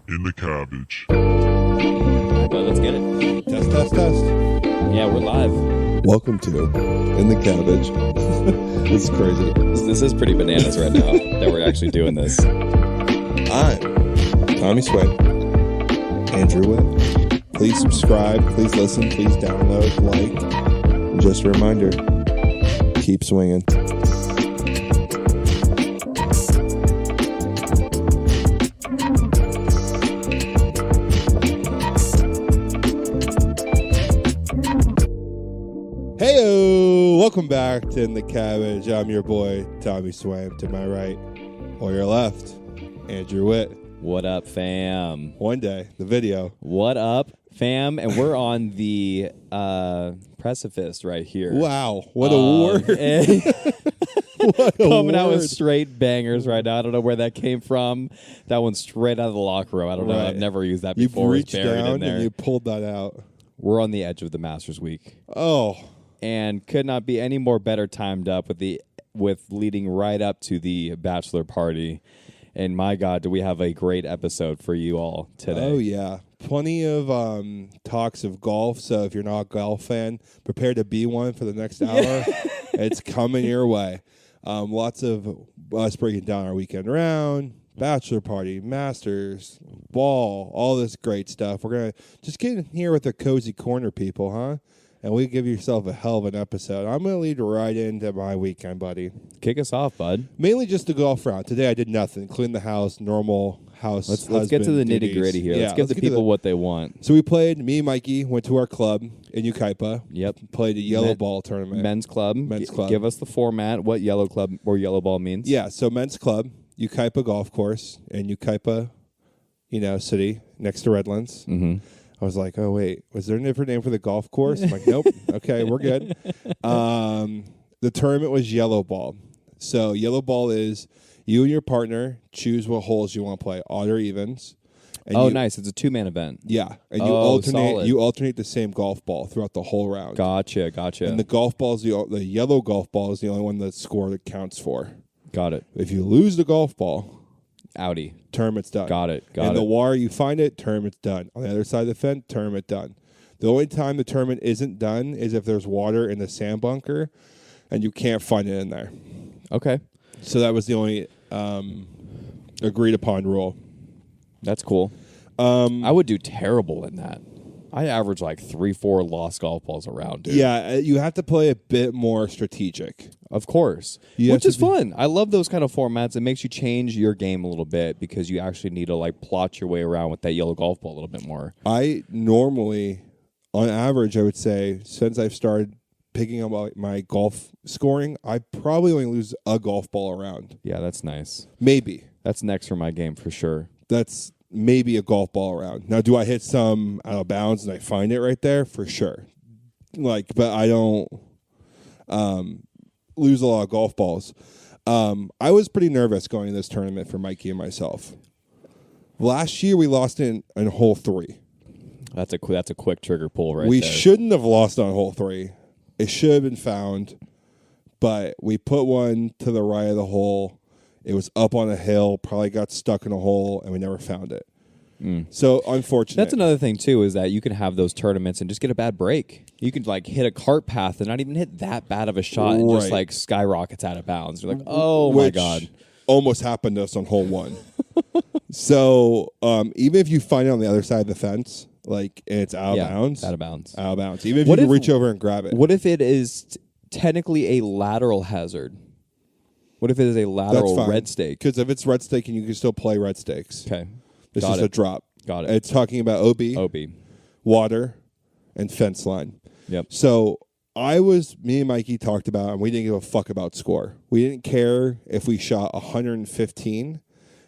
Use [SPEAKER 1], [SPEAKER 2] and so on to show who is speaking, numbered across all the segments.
[SPEAKER 1] in the cabbage.
[SPEAKER 2] But let's get it.
[SPEAKER 3] Test.
[SPEAKER 2] Yeah, we're live.
[SPEAKER 3] Welcome to In the Cabbage. This is crazy.
[SPEAKER 2] This is pretty bananas right now that we're actually doing this.
[SPEAKER 3] I'm Tommy Swain, Andrew Witt. Please subscribe, please listen, please download, like. And just a reminder, keep swinging. Heyo! Welcome back to In the Cabbage. I'm your boy, Tommy Swain. To my right or your left, Andrew Witt.
[SPEAKER 2] What up, fam?
[SPEAKER 3] One day, the video.
[SPEAKER 2] What up, fam? And we're on the precipice right here.
[SPEAKER 3] Wow, what a word. What a
[SPEAKER 2] Coming out
[SPEAKER 3] word.
[SPEAKER 2] with straight bangers right now. I don't know where that came from. That one's straight out of the locker room. I don't know.
[SPEAKER 3] Right.
[SPEAKER 2] I've never used that
[SPEAKER 3] You
[SPEAKER 2] before. It's
[SPEAKER 3] reached
[SPEAKER 2] buried
[SPEAKER 3] down
[SPEAKER 2] in there.
[SPEAKER 3] and you pulled that out.
[SPEAKER 2] We're on the edge of the Masters week.
[SPEAKER 3] Oh,
[SPEAKER 2] And could not be any more better timed up with leading right up to the bachelor party. And my God, do we have a great episode for you all today.
[SPEAKER 3] oh yeah. Plenty of talks of golf. So if you're not a golf fan, prepare to be one for the next hour. It's coming your way. Lots of us breaking down our weekend round, bachelor party, masters, ball, all this great stuff. We're going to just get in here with the cozy corner people, huh? And we give yourself a hell of an episode. I'm going to lead right into my weekend, buddy.
[SPEAKER 2] Kick us off, bud.
[SPEAKER 3] Mainly just the golf round. Today I did nothing. Clean the house, normal house.
[SPEAKER 2] Let's get to the
[SPEAKER 3] husband
[SPEAKER 2] nitty gritty here.
[SPEAKER 3] duties.
[SPEAKER 2] Let's give the people what they want.
[SPEAKER 3] So we played, me and Mikey went to our club in Ukaipa.
[SPEAKER 2] Yep.
[SPEAKER 3] Played a yellow ball tournament.
[SPEAKER 2] Men's club.
[SPEAKER 3] Men's club.
[SPEAKER 2] Give us the format, what yellow club or yellow ball means.
[SPEAKER 3] Yeah, so men's club, Ukaipa golf course in Ukaipa, city next to Redlands.
[SPEAKER 2] Mm-hmm.
[SPEAKER 3] I was like, oh, wait, was there a different name for the golf course? I'm like, nope. Okay, we're good. The tournament was yellow ball. So yellow ball is you and your partner choose what holes you want to play, odd or evens. And
[SPEAKER 2] Nice. It's a two-man event.
[SPEAKER 3] Yeah, and
[SPEAKER 2] solid.
[SPEAKER 3] you alternate the same golf ball throughout the whole round.
[SPEAKER 2] Gotcha.
[SPEAKER 3] And the golf ball is the yellow golf ball is the only one that score that counts for.
[SPEAKER 2] Got it.
[SPEAKER 3] If you lose the golf ball,
[SPEAKER 2] Audi.
[SPEAKER 3] tournament's done.
[SPEAKER 2] Got it.
[SPEAKER 3] And the wire you find it, tournament's done. On the other side of the fence, tournament done. The only time the tournament isn't done is if there's water in the sand bunker and you can't find it in there.
[SPEAKER 2] Okay.
[SPEAKER 3] So that was the only agreed upon rule.
[SPEAKER 2] That's cool. I would do terrible in that. I average like 3-4 lost golf balls around, dude.
[SPEAKER 3] Yeah, you have to play a bit more strategic.
[SPEAKER 2] Of course.
[SPEAKER 3] You
[SPEAKER 2] Which
[SPEAKER 3] have
[SPEAKER 2] is fun. I love those kind of formats. It makes you change your game a little bit because you actually need to plot your way around with that yellow golf ball a little bit more.
[SPEAKER 3] I normally, on average, I would say, since I've started picking up my golf scoring, I probably only lose a golf ball around.
[SPEAKER 2] Yeah, that's nice.
[SPEAKER 3] Maybe.
[SPEAKER 2] That's next for my game for sure.
[SPEAKER 3] That's maybe a golf ball around. Now, do I hit some out of bounds and I find it right there? For sure. But I don't lose a lot of golf balls. I was pretty nervous going to this tournament for Mikey and myself. Last year, we lost in hole 3.
[SPEAKER 2] That's a quick trigger pull right
[SPEAKER 3] We
[SPEAKER 2] there.
[SPEAKER 3] shouldn't have lost on hole 3. It should have been found, but we put one to the right of the hole. It was up on a hill, probably got stuck in a hole, and we never found it. So, unfortunate.
[SPEAKER 2] That's another thing, too, is that you can have those tournaments and just get a bad break. You can, hit a cart path and not even hit that bad of a shot and just, skyrockets out of bounds. You're like, oh, my God.
[SPEAKER 3] Almost happened to us on hole 1. So, even if you find it on the other side of the fence, and it's out of bounds.
[SPEAKER 2] Out of bounds.
[SPEAKER 3] Out of bounds. Even if you can reach over and grab it.
[SPEAKER 2] What if it is technically a lateral hazard? What if it is a lateral red stake?
[SPEAKER 3] Because if it's red staking, you can still play red stakes.
[SPEAKER 2] Okay.
[SPEAKER 3] This is a drop.
[SPEAKER 2] Got it.
[SPEAKER 3] It's talking about OB, water, and fence line.
[SPEAKER 2] Yep.
[SPEAKER 3] So me and Mikey talked about, and we didn't give a fuck about score. We didn't care if we shot 115.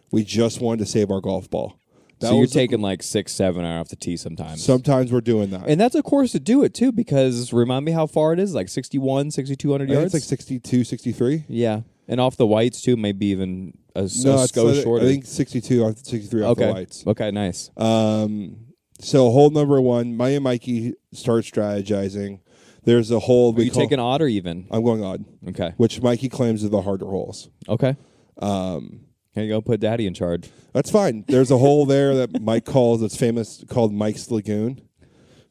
[SPEAKER 3] We just wanted to save our golf ball.
[SPEAKER 2] So you're taking 6, 7 off the tee sometimes.
[SPEAKER 3] Sometimes we're doing that.
[SPEAKER 2] And that's a course to do it, too, because remind me how far it is, 61, 6,200 yards?
[SPEAKER 3] It's 62, 63.
[SPEAKER 2] Yeah. And off the whites, too, maybe even a
[SPEAKER 3] it's
[SPEAKER 2] shorter.
[SPEAKER 3] I think 62, 63 off the whites.
[SPEAKER 2] Okay, nice.
[SPEAKER 3] So hole number 1, me and Mikey start strategizing. There's a hole.
[SPEAKER 2] Are you taking odd or even?
[SPEAKER 3] I'm going odd.
[SPEAKER 2] Okay.
[SPEAKER 3] Which Mikey claims are the harder holes.
[SPEAKER 2] Okay. Here you go. Put Daddy in charge.
[SPEAKER 3] That's fine. There's a hole there that Mike calls. It's famous called Mike's Lagoon,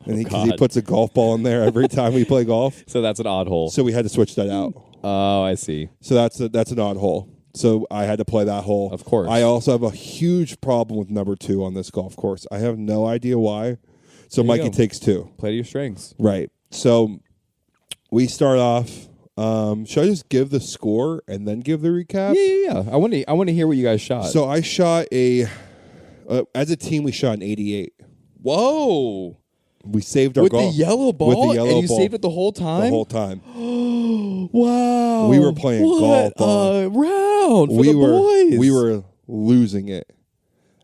[SPEAKER 3] and he puts a golf ball in there every time we play golf.
[SPEAKER 2] So that's an odd hole.
[SPEAKER 3] So we had to switch that out.
[SPEAKER 2] Oh, I see.
[SPEAKER 3] So that's an odd hole. So I had to play that hole.
[SPEAKER 2] Of course.
[SPEAKER 3] I also have a huge problem with number 2 on this golf course. I have no idea why. So Mikey takes 2.
[SPEAKER 2] Play to your strengths.
[SPEAKER 3] Right. So we start off. Should I just give the score and then give the recap?
[SPEAKER 2] Yeah. I want to hear what you guys shot.
[SPEAKER 3] So I shot as a team, we shot an 88.
[SPEAKER 2] Whoa.
[SPEAKER 3] We saved our
[SPEAKER 2] with
[SPEAKER 3] golf.
[SPEAKER 2] The yellow ball?
[SPEAKER 3] With the yellow
[SPEAKER 2] and you
[SPEAKER 3] ball.
[SPEAKER 2] saved it the whole time?
[SPEAKER 3] The whole time.
[SPEAKER 2] Wow.
[SPEAKER 3] We were playing golf.
[SPEAKER 2] Round for the boys.
[SPEAKER 3] We were losing it.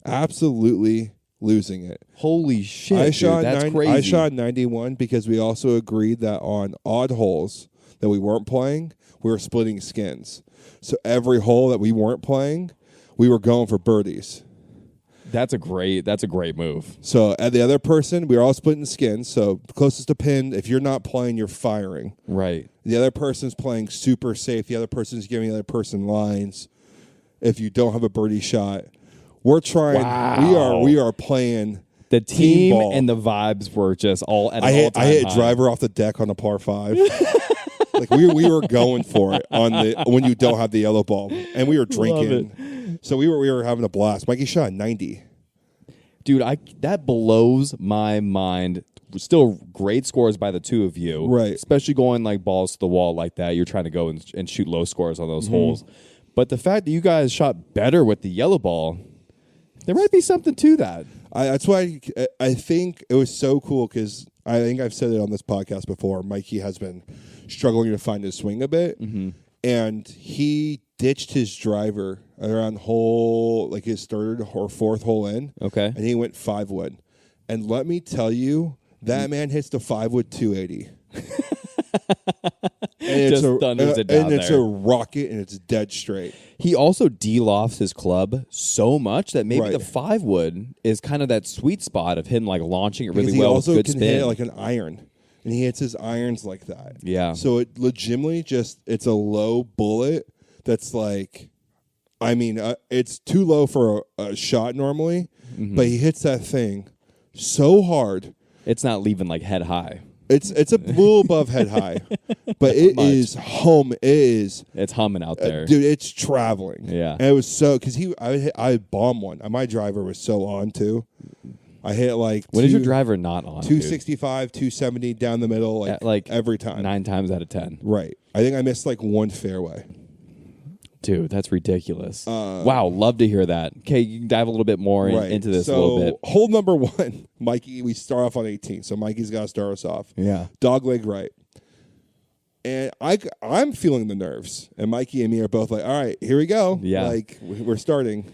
[SPEAKER 3] Absolutely losing it.
[SPEAKER 2] Holy shit, that's crazy.
[SPEAKER 3] I shot 91 because we also agreed that on odd holes that we weren't playing, we were splitting skins. So every hole that we weren't playing, we were going for birdies.
[SPEAKER 2] That's a great move.
[SPEAKER 3] So at the other person, we were all splitting skins. So closest to pin, if you're not playing, you're firing.
[SPEAKER 2] Right.
[SPEAKER 3] The other person's playing super safe. The other person's giving the other person lines. If you don't have a birdie shot, we're trying.
[SPEAKER 2] Wow.
[SPEAKER 3] We are playing.
[SPEAKER 2] The team
[SPEAKER 3] ball.
[SPEAKER 2] and the vibes were just all at an
[SPEAKER 3] I
[SPEAKER 2] all-time
[SPEAKER 3] hit
[SPEAKER 2] high.
[SPEAKER 3] driver off the deck on a par 5. Like we were going for it when you don't have the yellow ball, and we were drinking. So we were having a blast. Mikey shot 90.
[SPEAKER 2] Dude, that blows my mind. Still great scores by the two of you.
[SPEAKER 3] Right.
[SPEAKER 2] Especially going like balls to the wall like that. You're trying to go and shoot low scores on those holes. But the fact that you guys shot better with the yellow ball, there might be something to that.
[SPEAKER 3] That's why I think it was so cool because I think I've said it on this podcast before. Mikey has been struggling to find his swing a bit. And he ditched his driver around his 3rd or 4th hole in.
[SPEAKER 2] Okay.
[SPEAKER 3] And he went 5-wood. And let me tell you, that man hits the 5-wood 280. And
[SPEAKER 2] Just thunders it down
[SPEAKER 3] and it's
[SPEAKER 2] there.
[SPEAKER 3] a rocket, and it's dead straight.
[SPEAKER 2] He also de-lofts his club so much that maybe
[SPEAKER 3] Right.
[SPEAKER 2] the 5-wood is kind of that sweet spot of him like launching it really
[SPEAKER 3] Because
[SPEAKER 2] well
[SPEAKER 3] he also
[SPEAKER 2] with good
[SPEAKER 3] can
[SPEAKER 2] spin.
[SPEAKER 3] hit it like an iron. And he hits his irons like that.
[SPEAKER 2] Yeah.
[SPEAKER 3] So it legitimately it's a low bullet that's like, it's too low for a shot normally, but he hits that thing so hard.
[SPEAKER 2] It's not leaving like head high.
[SPEAKER 3] It's a little above head high, but it is home. It is.
[SPEAKER 2] It's humming out there.
[SPEAKER 3] Dude, it's traveling.
[SPEAKER 2] Yeah.
[SPEAKER 3] And it was so, because I bombed one. My driver was so on too. I hit like
[SPEAKER 2] When is your driver not on?
[SPEAKER 3] 265, 270 down the middle, like every time.
[SPEAKER 2] 9 times out of 10.
[SPEAKER 3] Right. I think I missed like one fairway.
[SPEAKER 2] Dude, that's ridiculous. Wow, love to hear that. Okay, you can dive a little bit more into this a little bit.
[SPEAKER 3] Hole number 1, Mikey, we start off on 18, so Mikey's got to start us off.
[SPEAKER 2] Yeah.
[SPEAKER 3] Dogleg right. And I'm feeling the nerves, and Mikey and me are both like, all right, here we go.
[SPEAKER 2] Yeah.
[SPEAKER 3] Like, we're starting.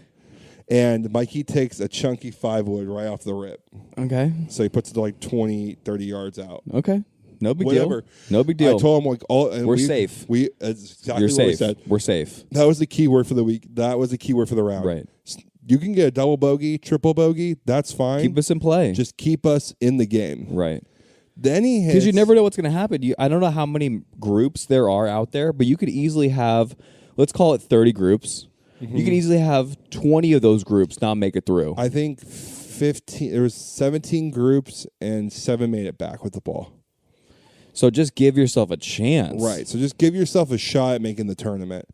[SPEAKER 3] And Mikey takes a chunky 5-wood right off the rip.
[SPEAKER 2] Okay.
[SPEAKER 3] So he puts it like 20, 30 yards out.
[SPEAKER 2] Okay. No big
[SPEAKER 3] Whatever.
[SPEAKER 2] deal. No big deal.
[SPEAKER 3] I told him like
[SPEAKER 2] we're safe.
[SPEAKER 3] That's exactly
[SPEAKER 2] You're
[SPEAKER 3] what
[SPEAKER 2] safe.
[SPEAKER 3] we said.
[SPEAKER 2] We're safe.
[SPEAKER 3] That was the key word for the week. That was the key word for the round.
[SPEAKER 2] Right.
[SPEAKER 3] You can get a double bogey, triple bogey. That's fine.
[SPEAKER 2] Keep us in play.
[SPEAKER 3] Just keep us in the game.
[SPEAKER 2] Right.
[SPEAKER 3] Then he hits.
[SPEAKER 2] Because you never know what's going to happen. I don't know how many groups there are out there, but you could easily have, let's call it 30 groups. You could easily have 20 of those groups not make it through.
[SPEAKER 3] I think 15. There was 17 groups and 7 made it back with the ball.
[SPEAKER 2] So just give yourself a chance.
[SPEAKER 3] Right. So just give yourself a shot at making the tournament.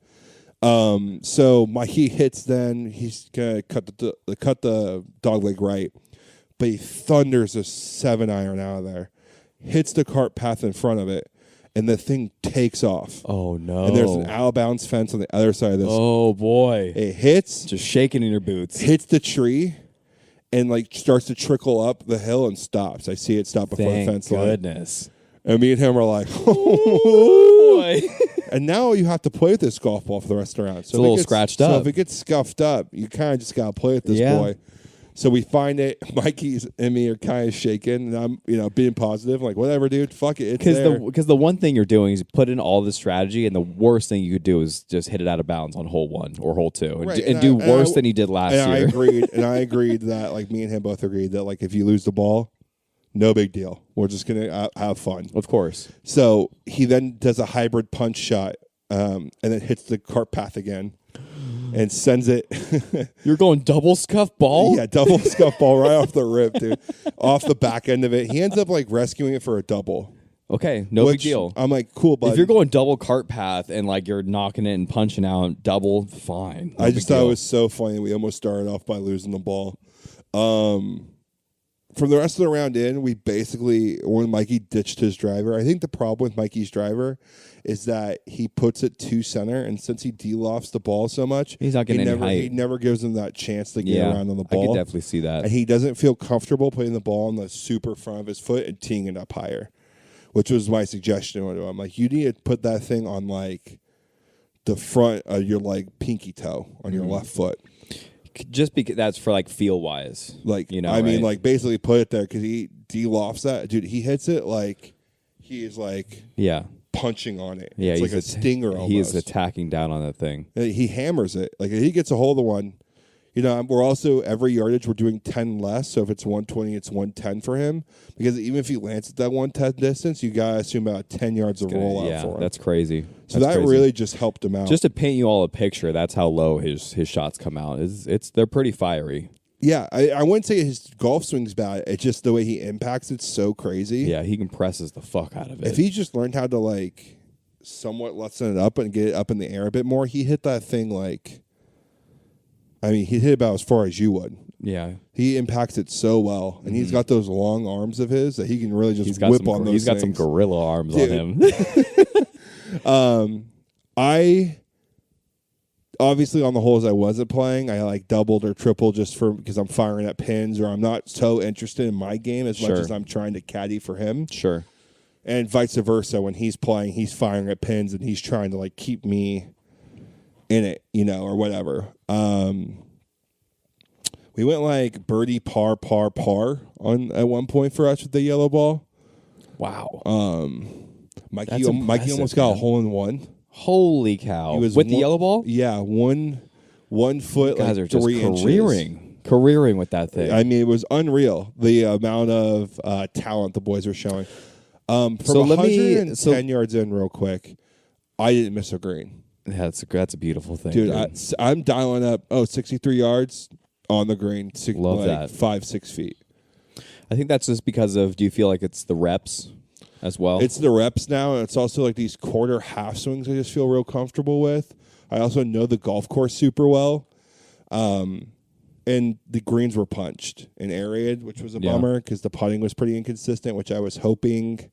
[SPEAKER 3] So he hits. Then he's gonna cut the dog leg right, but he thunders a 7-iron out of there, hits the cart path in front of it, and the thing takes off.
[SPEAKER 2] Oh no!
[SPEAKER 3] And there's an out of bounds fence on the other side of this.
[SPEAKER 2] Oh boy!
[SPEAKER 3] It hits,
[SPEAKER 2] just shaking in your boots.
[SPEAKER 3] hits the tree, and like starts to trickle up the hill and stops. I see it stop before the fence line.
[SPEAKER 2] Goodness.
[SPEAKER 3] And me and him are like,
[SPEAKER 2] oh boy.
[SPEAKER 3] And now you have to play with this golf ball for the rest of the round. So
[SPEAKER 2] it's a little scratched up.
[SPEAKER 3] So if it gets scuffed up, you kind of just got to play with this
[SPEAKER 2] Yeah.
[SPEAKER 3] boy. So we find it. Mikey's and me are kind of shaking, and I'm being positive, like whatever, dude. Fuck it, it's there.
[SPEAKER 2] Because the one thing you're doing is put in all this strategy, and the worst thing you could do is just hit it out of bounds on hole 1 or hole 2, and,
[SPEAKER 3] Right,
[SPEAKER 2] and do worse than you did last year.
[SPEAKER 3] I agreed that like me and him both agreed that like if you lose the ball, no big deal. We're just gonna have fun.
[SPEAKER 2] Of course.
[SPEAKER 3] So he then does a hybrid punch shot, and then hits the cart path again. and sends it.
[SPEAKER 2] You're going double scuff ball?
[SPEAKER 3] Yeah, double scuff ball right off the rip, dude. Off the back end of it. He ends up like rescuing it for a double.
[SPEAKER 2] Okay, no big deal.
[SPEAKER 3] I'm like, cool, bud.
[SPEAKER 2] If you're going double cart path and like you're knocking it and punching out double, fine.
[SPEAKER 3] I just thought it was so funny. We almost started off by losing the ball. From the rest of the round in, we basically, when Mikey ditched his driver, I think the problem with Mikey's driver is that he puts it to center, and since he de-lofts the ball so much,
[SPEAKER 2] he's not getting any height.
[SPEAKER 3] He never gives him that chance to get around on the ball.
[SPEAKER 2] I could definitely see that.
[SPEAKER 3] And he doesn't feel comfortable putting the ball on the super front of his foot and teeing it up higher, which was my suggestion to him. I'm like, you need to put that thing on like the front of your like pinky toe on your left foot.
[SPEAKER 2] Just because that's for like feel wise,
[SPEAKER 3] like,
[SPEAKER 2] you know.
[SPEAKER 3] I mean, like basically put it there because he de-lofts that, dude. He hits it like he is like punching on it.
[SPEAKER 2] Yeah,
[SPEAKER 3] it's like a stinger. Almost.
[SPEAKER 2] He is attacking down on that thing.
[SPEAKER 3] He hammers it. Like if he gets a hold of one. You know, we're also every yardage we're doing 10 less. So if it's 120, it's 110 for him. Because even if he lands at that 110 distance, you gotta assume about 10 yards of rollout for him.
[SPEAKER 2] That's crazy.
[SPEAKER 3] So that really just helped him out.
[SPEAKER 2] Just to paint you all a picture, that's how low his shots come out. They're pretty fiery.
[SPEAKER 3] Yeah, I wouldn't say his golf swing's bad. It's just the way he impacts it's so crazy.
[SPEAKER 2] Yeah, he compresses the fuck out of it.
[SPEAKER 3] If he just learned how to like somewhat lessen it up and get it up in the air a bit more, he hit that thing like. I mean, he hit about as far as you would.
[SPEAKER 2] Yeah.
[SPEAKER 3] He impacts it so well. And he's got those long arms of his that he can really just whip on those
[SPEAKER 2] He's got
[SPEAKER 3] things.
[SPEAKER 2] some gorilla arms on him.
[SPEAKER 3] I, obviously on the holes I wasn't playing, I like doubled or tripled just because I'm firing at pins or I'm not so interested in my game as much as I'm trying to caddy for him.
[SPEAKER 2] Sure.
[SPEAKER 3] And vice versa. When he's playing, he's firing at pins and he's trying to like keep me in it, you know, or whatever. We went like birdie, par on at one point for us with the yellow ball.
[SPEAKER 2] Wow.
[SPEAKER 3] Mikey almost got a hole in one.
[SPEAKER 2] Holy cow! With the yellow ball?
[SPEAKER 3] Yeah, 1 foot.
[SPEAKER 2] You guys
[SPEAKER 3] like
[SPEAKER 2] are just
[SPEAKER 3] 3 inches.
[SPEAKER 2] careering with that thing.
[SPEAKER 3] I mean, it was unreal the amount of talent the boys were showing. From
[SPEAKER 2] so
[SPEAKER 3] 110 yards in, real quick, I didn't miss a green.
[SPEAKER 2] That's a beautiful thing,
[SPEAKER 3] dude. I'm dialing up. 63 yards on the green.
[SPEAKER 2] Love that.
[SPEAKER 3] 5-6 feet.
[SPEAKER 2] I think that's just because of. Do you feel like it's the reps as well?
[SPEAKER 3] It's the reps now, and it's also like these quarter half swings. I just feel real comfortable with. I also know the golf course super well, and the greens were punched and aerated, which was a bummer because the putting was pretty inconsistent, which I was hoping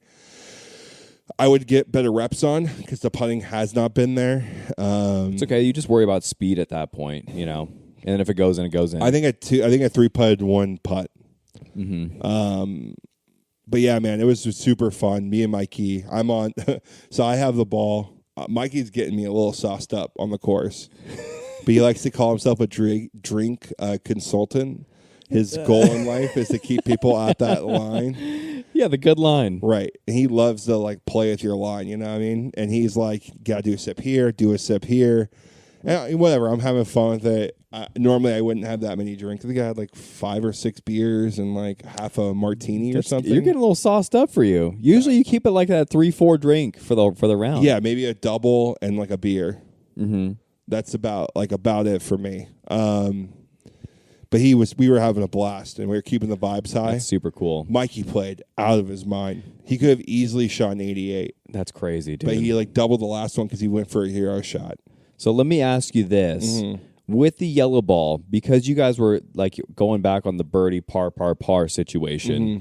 [SPEAKER 3] I would get better reps on because the putting has not been there.
[SPEAKER 2] It's okay. You just worry about speed at that point, you know. And then if it goes in, it goes in.
[SPEAKER 3] I think I 3-putted 1 putt.
[SPEAKER 2] Mm-hmm.
[SPEAKER 3] But yeah, man, it was super fun. Me and Mikey, I'm on. So I have the ball. Mikey's getting me a little sauced up on the course, but he likes to call himself a drink consultant. His goal in life is to keep people at that line.
[SPEAKER 2] Yeah, the good line.
[SPEAKER 3] Right. And he loves to like play with your line, you know what I mean? And he's like, gotta do a sip here, do a sip here. And whatever, I'm having fun with it. Normally I wouldn't have that many drinks. I think I had like 5 or 6 beers and like half a martini or something.
[SPEAKER 2] You're getting a little sauced up for you. Usually you keep it like that 3-4 drink for the round.
[SPEAKER 3] Yeah, maybe a double and like a beer.
[SPEAKER 2] Mm-hmm.
[SPEAKER 3] That's about it for me. But we were having a blast and we were keeping the vibes high.
[SPEAKER 2] That's super cool.
[SPEAKER 3] Mikey played out of his mind. He could have easily shot an 88.
[SPEAKER 2] That's crazy, dude.
[SPEAKER 3] But he like doubled the last one because he went for a hero shot.
[SPEAKER 2] So let me ask you this. Mm-hmm. With the yellow ball, because you guys were like going back on the birdie par situation,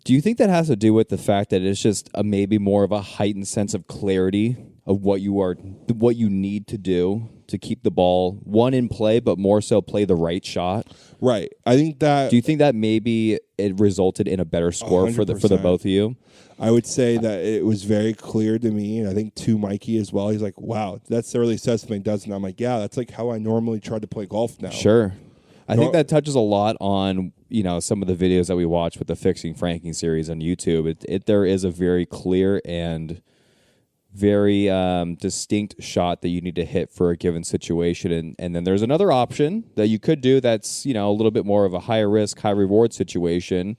[SPEAKER 2] do you think that has to do with the fact that it's just maybe more of a heightened sense of clarity of what you need to do to keep the ball in play, but more so play the right shot?
[SPEAKER 3] Right. I think that.
[SPEAKER 2] Do you think that maybe it resulted in a better score 100%. for the both of you?
[SPEAKER 3] I would say that it was very clear to me, and I think to Mikey as well. He's like, "Wow, that really says something, doesn't it?" I'm like, "Yeah, that's like how I normally try to play golf now."
[SPEAKER 2] Sure. I think that touches a lot on, you know, some of the videos that we watch with the Fixing Franking series on YouTube. There is a very clear and very distinct shot that you need to hit for a given situation. And then there's another option that you could do that's, you know, a little bit more of a high risk, high reward situation.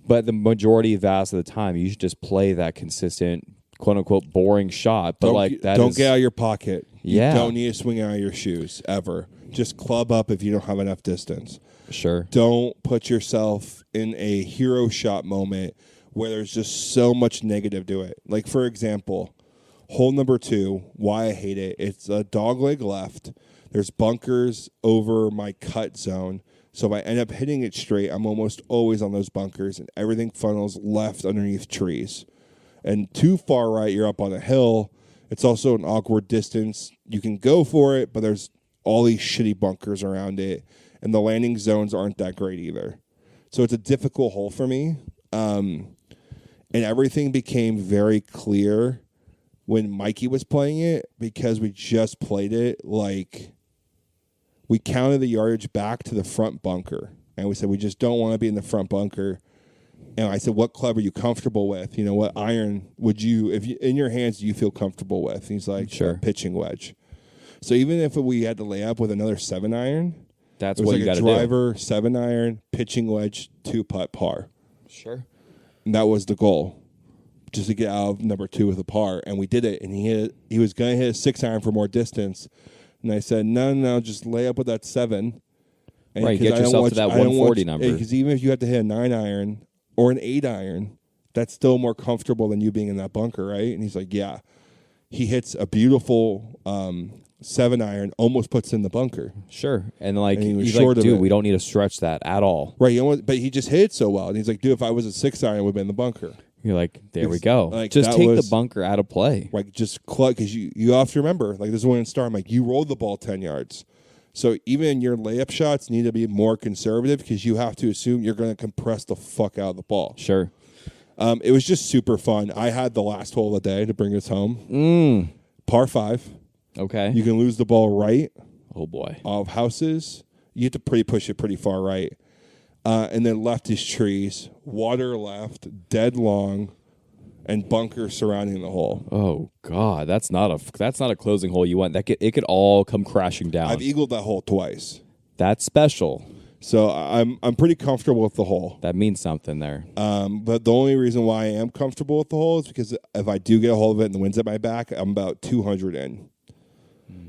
[SPEAKER 2] But the vast of the time, you should just play that consistent, quote unquote, boring shot. But
[SPEAKER 3] don't get out of your pocket.
[SPEAKER 2] Yeah.
[SPEAKER 3] You don't need to swing out of your shoes ever. Just club up if you don't have enough distance.
[SPEAKER 2] Sure.
[SPEAKER 3] Don't put yourself in a hero shot moment where there's just so much negative to it. Like, for example, hole number 2, why I hate it, it's a dog leg left. There's bunkers over my cut zone. So if I end up hitting it straight, I'm almost always on those bunkers, and everything funnels left underneath trees. And too far right, you're up on a hill. It's also an awkward distance. You can go for it, but there's all these shitty bunkers around it, and the landing zones aren't that great either. So it's a difficult hole for me. And everything became very clear when Mikey was playing it, because we just played it like we counted the yardage back to the front bunker. And we said, we just don't want to be in the front bunker. And I said, what club are you comfortable with? You know, what iron would you, if you, in your hands, do you feel comfortable with? And he's like,
[SPEAKER 2] sure,
[SPEAKER 3] pitching wedge. So even if we had to lay up with another 7-iron,
[SPEAKER 2] that's what
[SPEAKER 3] like
[SPEAKER 2] you got to
[SPEAKER 3] do. Driver, 7-iron, pitching wedge, 2-putt par.
[SPEAKER 2] Sure.
[SPEAKER 3] And that was the goal, just to get out of number 2 with a par. And we did it. And he was going to hit a 6-iron for more distance. And I said, no, just lay up with that 7. And
[SPEAKER 2] right, get yourself to that 140 number.
[SPEAKER 3] Because even if you have to hit a 9-iron or an 8-iron, that's still more comfortable than you being in that bunker, right? And he's like, yeah. He hits a beautiful 7-iron, almost puts in the bunker.
[SPEAKER 2] Sure. And like,
[SPEAKER 3] and
[SPEAKER 2] he's like, dude, we don't need to stretch that at all.
[SPEAKER 3] Right, but he just hit it so well. And he's like, dude, if I was a 6-iron, I would have been in the bunker.
[SPEAKER 2] You're like, there we go.
[SPEAKER 3] Like,
[SPEAKER 2] just take the bunker out of play.
[SPEAKER 3] Like, just cluck, because you have to remember, like, this is when it started. I'm like, you rolled the ball 10 yards. So even your layup shots need to be more conservative, because you have to assume you're going to compress the fuck out of the ball.
[SPEAKER 2] Sure.
[SPEAKER 3] It was just super fun. I had the last hole of the day to bring us home. Par 5.
[SPEAKER 2] Okay.
[SPEAKER 3] You can lose the ball right.
[SPEAKER 2] Oh, boy.
[SPEAKER 3] Of houses. You have to push it pretty far right. And then left is trees, water left, dead long, and bunker surrounding the hole.
[SPEAKER 2] Oh God, that's not a closing hole you want. It could all come crashing down.
[SPEAKER 3] I've eagled that hole twice.
[SPEAKER 2] That's special.
[SPEAKER 3] So I'm pretty comfortable with the hole.
[SPEAKER 2] That means something there.
[SPEAKER 3] But the only reason why I am comfortable with the hole is because if I do get a hold of it and the wind's at my back, I'm about 200 in.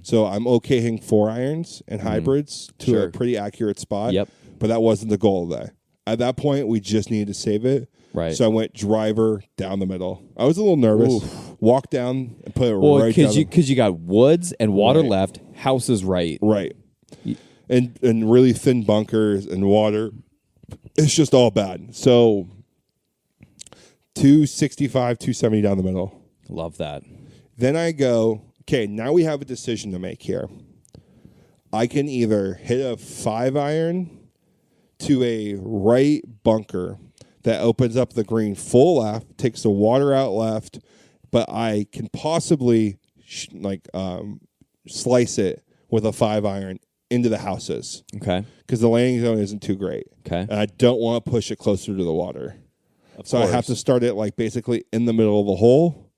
[SPEAKER 3] So I'm okay hitting 4-irons and hybrids to a pretty accurate spot.
[SPEAKER 2] Yep.
[SPEAKER 3] But that wasn't the goal of that. At that point, we just needed to save it.
[SPEAKER 2] Right.
[SPEAKER 3] So I went driver down the middle. I was a little nervous.
[SPEAKER 2] Oof.
[SPEAKER 3] Walked down and put it right down.
[SPEAKER 2] Because you got woods and water left, houses right.
[SPEAKER 3] Right. And really thin bunkers and water. It's just all bad. So 265, 270 down the middle.
[SPEAKER 2] Love that.
[SPEAKER 3] Then I go, okay, now we have a decision to make here. I can either hit a 5-iron to a right bunker that opens up the green full left, takes the water out left, but I can possibly slice it with a 5-iron into the houses.
[SPEAKER 2] Okay.
[SPEAKER 3] Because the landing zone isn't too great.
[SPEAKER 2] Okay.
[SPEAKER 3] And I don't want to push it closer to the water.
[SPEAKER 2] Of
[SPEAKER 3] so
[SPEAKER 2] course.
[SPEAKER 3] I have to start it like basically in the middle of the hole.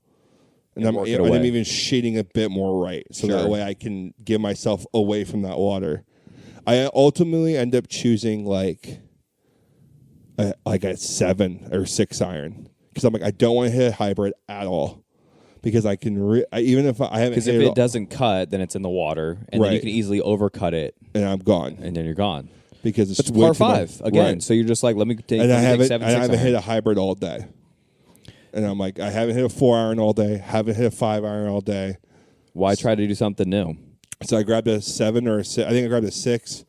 [SPEAKER 3] And I'm even shading a bit more right. So that way I can get myself away from that water. I ultimately end up choosing like a 7 or 6-iron. Because I'm like, I don't want to hit a hybrid at all. Because I can, even if I haven't hit it.
[SPEAKER 2] Because if it doesn't cut, then it's in the water. And then you can easily overcut it.
[SPEAKER 3] And I'm gone.
[SPEAKER 2] And then you're gone.
[SPEAKER 3] Because it's
[SPEAKER 2] par 5 again. Right. So you're just like, let me take 7, 6
[SPEAKER 3] I haven't hit a hybrid all day. And I'm like, I haven't hit a 4-iron all day. Haven't hit a 5-iron all day.
[SPEAKER 2] Why try to do something new?
[SPEAKER 3] So I grabbed a 7 or a 6. I think I grabbed a 6,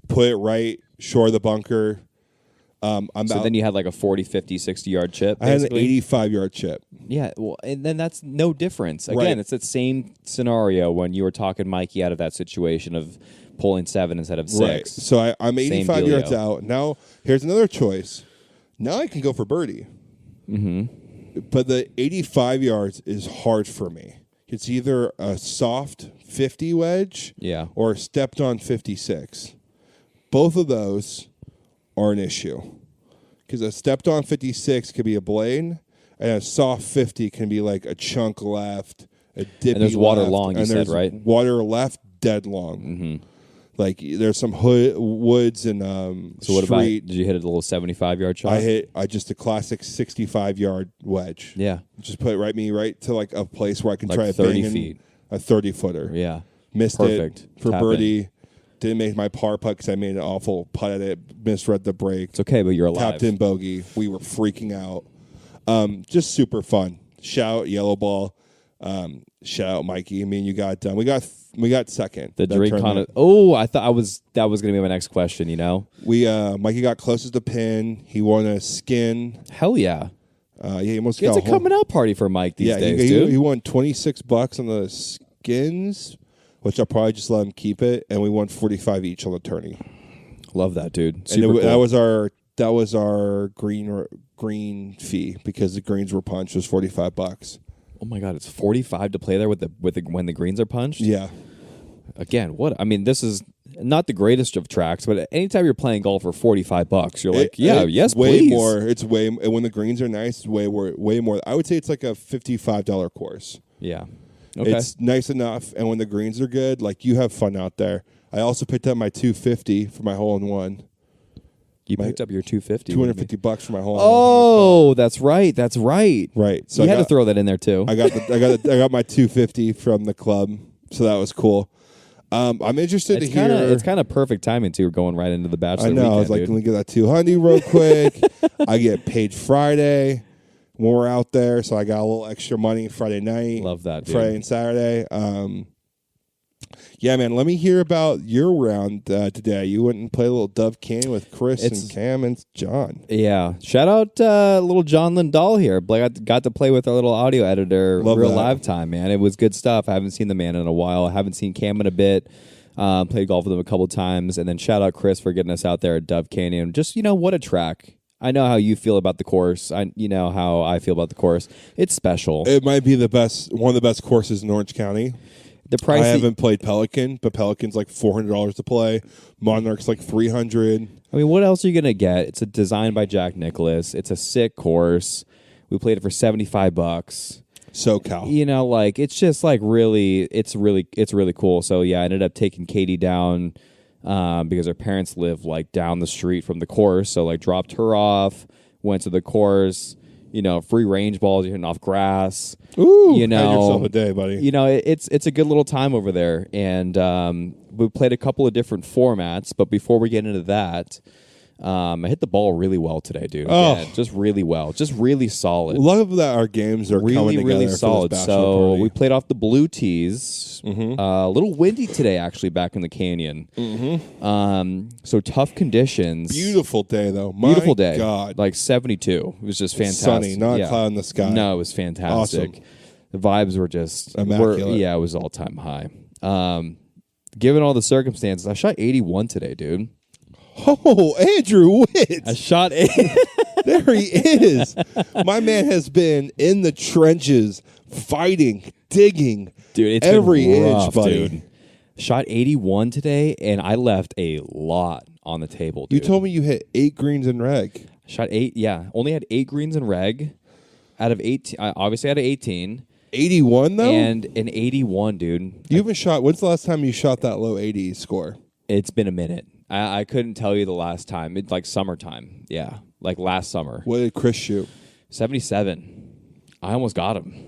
[SPEAKER 3] put it right, shore of the bunker.
[SPEAKER 2] So then you had like a 40, 50, 60-yard chip,
[SPEAKER 3] basically? I had an 85-yard chip.
[SPEAKER 2] Yeah, well, and then that's no difference. Again, it's that same scenario when you were talking Mikey out of that situation of pulling 7 instead of 6.
[SPEAKER 3] Right. So I'm 85 yards out. Now, here's another choice. Now I can go for birdie.
[SPEAKER 2] Mm-hmm.
[SPEAKER 3] But the 85 yards is hard for me. It's either a soft 50 wedge or a stepped on 56. Both of those are an issue. Because a stepped on 56 could be a blade, and a soft 50 can be like a chunk left, a dippy
[SPEAKER 2] and there's water
[SPEAKER 3] left,
[SPEAKER 2] long, you said, right?
[SPEAKER 3] Water left, dead long.
[SPEAKER 2] Mm-hmm.
[SPEAKER 3] Like there's some woods and
[SPEAKER 2] so what
[SPEAKER 3] street.
[SPEAKER 2] about, did you hit a little 75-yard shot?
[SPEAKER 3] I just a classic 65-yard wedge.
[SPEAKER 2] Yeah.
[SPEAKER 3] Just put it right to like a place where I can
[SPEAKER 2] like
[SPEAKER 3] try
[SPEAKER 2] 30
[SPEAKER 3] banging.
[SPEAKER 2] feet.
[SPEAKER 3] a 30-footer.
[SPEAKER 2] Yeah.
[SPEAKER 3] Missed
[SPEAKER 2] Perfect.
[SPEAKER 3] it for
[SPEAKER 2] Tap
[SPEAKER 3] birdie. Didn't make my par putt because I made an awful putt at it. Misread the break.
[SPEAKER 2] It's okay, but you're alive.
[SPEAKER 3] Tapped in bogey. We were freaking out. Just super fun. Shout out Yellow Ball. Shout out Mikey. I mean, you got done. We got second.
[SPEAKER 2] The drink kind of. Oh, I thought that was going to be my next question. You know,
[SPEAKER 3] Mikey got closest to pin. He won a skin.
[SPEAKER 2] Hell yeah.
[SPEAKER 3] He almost
[SPEAKER 2] It's
[SPEAKER 3] got
[SPEAKER 2] a coming out party for Mike these days,
[SPEAKER 3] he,
[SPEAKER 2] dude.
[SPEAKER 3] He won $26 on the skins, which I'll probably just let him keep it, and we won $45 each on the tourney.
[SPEAKER 2] Love that, dude.
[SPEAKER 3] Super
[SPEAKER 2] cool.
[SPEAKER 3] That was our green fee because the greens were punched was $45.
[SPEAKER 2] Oh my god, it's $45 to play there with the when the greens are punched.
[SPEAKER 3] Yeah.
[SPEAKER 2] Again, what I mean, this is not the greatest of tracks, but anytime you're playing golf for $45, you're like, yes,
[SPEAKER 3] way
[SPEAKER 2] please.
[SPEAKER 3] more. It's way, and when the greens are nice, it's way more. I would say it's like a $55 course.
[SPEAKER 2] Yeah. Okay.
[SPEAKER 3] It's nice enough, and when the greens are good, like you have fun out there. I also picked up my $250 for my hole in one.
[SPEAKER 2] You picked up your $250.
[SPEAKER 3] $250 for my hole.
[SPEAKER 2] Oh, that's right. That's right.
[SPEAKER 3] Right.
[SPEAKER 2] So you had to throw that in there too.
[SPEAKER 3] I got my $250 from the club, so that was cool. I'm interested to hear.
[SPEAKER 2] It's kind of perfect timing too. Going right into the bachelor.
[SPEAKER 3] I know.
[SPEAKER 2] Weekend,
[SPEAKER 3] I was like,
[SPEAKER 2] dude.
[SPEAKER 3] let me get that $200 real quick. I get paid Friday when we're out there, so I got a little extra money Friday night.
[SPEAKER 2] Love that, dude.
[SPEAKER 3] Friday and Saturday. Yeah, man. Let me hear about your round today. You went and played a little Dove Canyon with Chris and Cam and John.
[SPEAKER 2] Yeah. Shout out little John Lindahl here. Got to play with our little audio editor live time, man. It was good stuff. I haven't seen the man in a while. I haven't seen Cam in a bit. Played golf with him a couple times. And then shout out Chris for getting us out there at Dove Canyon. Just, what a track. I know how you feel about the course. You know how I feel about the course. It's special.
[SPEAKER 3] It might be one of the best courses in Orange County.
[SPEAKER 2] The price.
[SPEAKER 3] I haven't played Pelican, but Pelican's like $400 to play. Monarch's like $300.
[SPEAKER 2] I mean, what else are you gonna get? It's designed by Jack Nicklaus. It's a sick course. We played it for $75.
[SPEAKER 3] SoCal.
[SPEAKER 2] It's just like it's really cool. So yeah, I ended up taking Katie down because her parents live like down the street from the course. So like dropped her off, went to the course. Free range balls, you're hitting off grass.
[SPEAKER 3] Ooh, had yourself a day, buddy.
[SPEAKER 2] It's a good little time over there. And we played a couple of different formats, but before we get into that, I hit the ball really well today, dude.
[SPEAKER 3] Oh.
[SPEAKER 2] Yeah, just really well. Just really solid.
[SPEAKER 3] Love that our games are coming together
[SPEAKER 2] really
[SPEAKER 3] for
[SPEAKER 2] solid.
[SPEAKER 3] this
[SPEAKER 2] So
[SPEAKER 3] party.
[SPEAKER 2] we played off the blue tees.
[SPEAKER 3] Mm-hmm.
[SPEAKER 2] A little windy today, actually, back in the canyon.
[SPEAKER 3] Mm-hmm.
[SPEAKER 2] So tough conditions.
[SPEAKER 3] Beautiful day, though.
[SPEAKER 2] Beautiful day.
[SPEAKER 3] God.
[SPEAKER 2] Like 72. It was just fantastic.
[SPEAKER 3] Sunny, not a cloud in the sky.
[SPEAKER 2] No, it was fantastic.
[SPEAKER 3] Awesome.
[SPEAKER 2] The vibes were just
[SPEAKER 3] immaculate.
[SPEAKER 2] it was all-time high. Given all the circumstances, I shot 81 today, dude.
[SPEAKER 3] Oh, Andrew Witt.
[SPEAKER 2] I shot
[SPEAKER 3] There he is. My man has been in the trenches, fighting, digging.
[SPEAKER 2] Dude, it's
[SPEAKER 3] every
[SPEAKER 2] been rough,
[SPEAKER 3] inch, buddy.
[SPEAKER 2] Dude. Shot 81 today, and I left a lot on the table, dude.
[SPEAKER 3] You told me you hit 8 greens in reg.
[SPEAKER 2] Shot 8, yeah. Only had 8 greens in reg out of 18. Obviously, out of 18.
[SPEAKER 3] 81, though?
[SPEAKER 2] And an 81, dude.
[SPEAKER 3] You haven't shot. When's the last time you shot that low 80 score?
[SPEAKER 2] It's been a minute. I couldn't tell you the last time. It's like summertime. Yeah. Like last summer.
[SPEAKER 3] What did Chris shoot?
[SPEAKER 2] 77. I almost got him.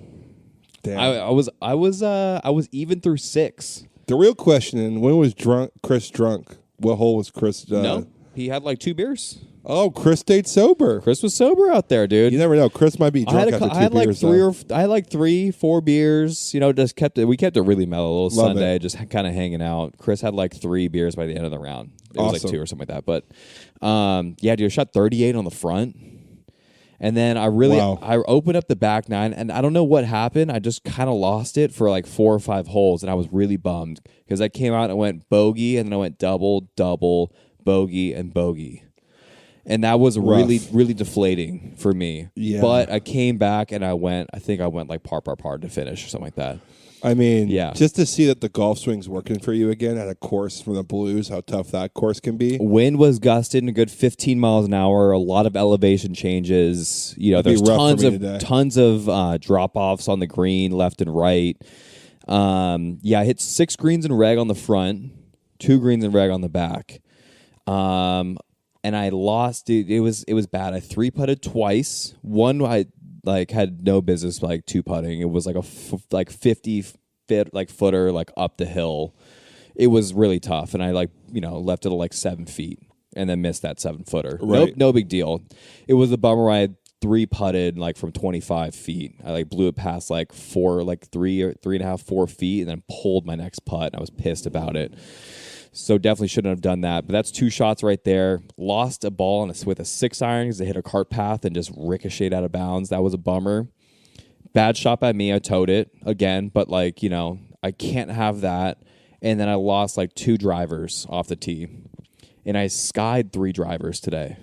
[SPEAKER 3] Damn.
[SPEAKER 2] I was even through 6.
[SPEAKER 3] The real question, and when was Chris drunk? What hole was Chris?
[SPEAKER 2] No. He had like 2 beers.
[SPEAKER 3] Oh, Chris stayed sober.
[SPEAKER 2] Chris was sober out there, dude.
[SPEAKER 3] You never know. Chris might be drunk after 2 beers.
[SPEAKER 2] I had like 3, 4 beers. Just we kept it really mellow. A little
[SPEAKER 3] Love
[SPEAKER 2] Sunday,
[SPEAKER 3] it.
[SPEAKER 2] just kind of hanging out. Chris had like 3 beers by the end of the round. It was like
[SPEAKER 3] Awesome.
[SPEAKER 2] 2 or something like that. But yeah, dude, I shot 38 on the front. And then I opened up the back 9, and I don't know what happened. I just kind of lost it for like 4 or 5 holes, and I was really bummed because I came out and went bogey, and then I went double, bogey, and bogey. And that was really, really deflating for me.
[SPEAKER 3] Yeah.
[SPEAKER 2] But I came back and I think I went like par to finish or something like that.
[SPEAKER 3] I mean,
[SPEAKER 2] yeah.
[SPEAKER 3] Just to see that the golf swing's working for you again at a course from the Blues, how tough that course can be.
[SPEAKER 2] Wind was gusting a good 15 miles an hour, a lot of elevation changes. There's tons of drop-offs on the green left and right. Yeah, I hit 6 greens in reg on the front, 2 greens in reg on the back. And I lost. It was bad. I 3-putted twice. One I had no business 2-putting. It was like a 50 footer like up the hill. It was really tough, and I left it at like 7 feet and then missed that 7-footer.
[SPEAKER 3] Right.
[SPEAKER 2] No big deal. It was a bummer. I had 3 putted like from 25 feet. I like blew it past like 3.5, 4 feet, and then pulled my next putt. And I was pissed about it. So definitely shouldn't have done that. But that's 2 shots right there. Lost a ball with a 6-iron because it hit a cart path and just ricocheted out of bounds. That was a bummer. Bad shot by me. I towed it again, but I can't have that. And then I lost like 2 drivers off the tee, and I skied 3 drivers today.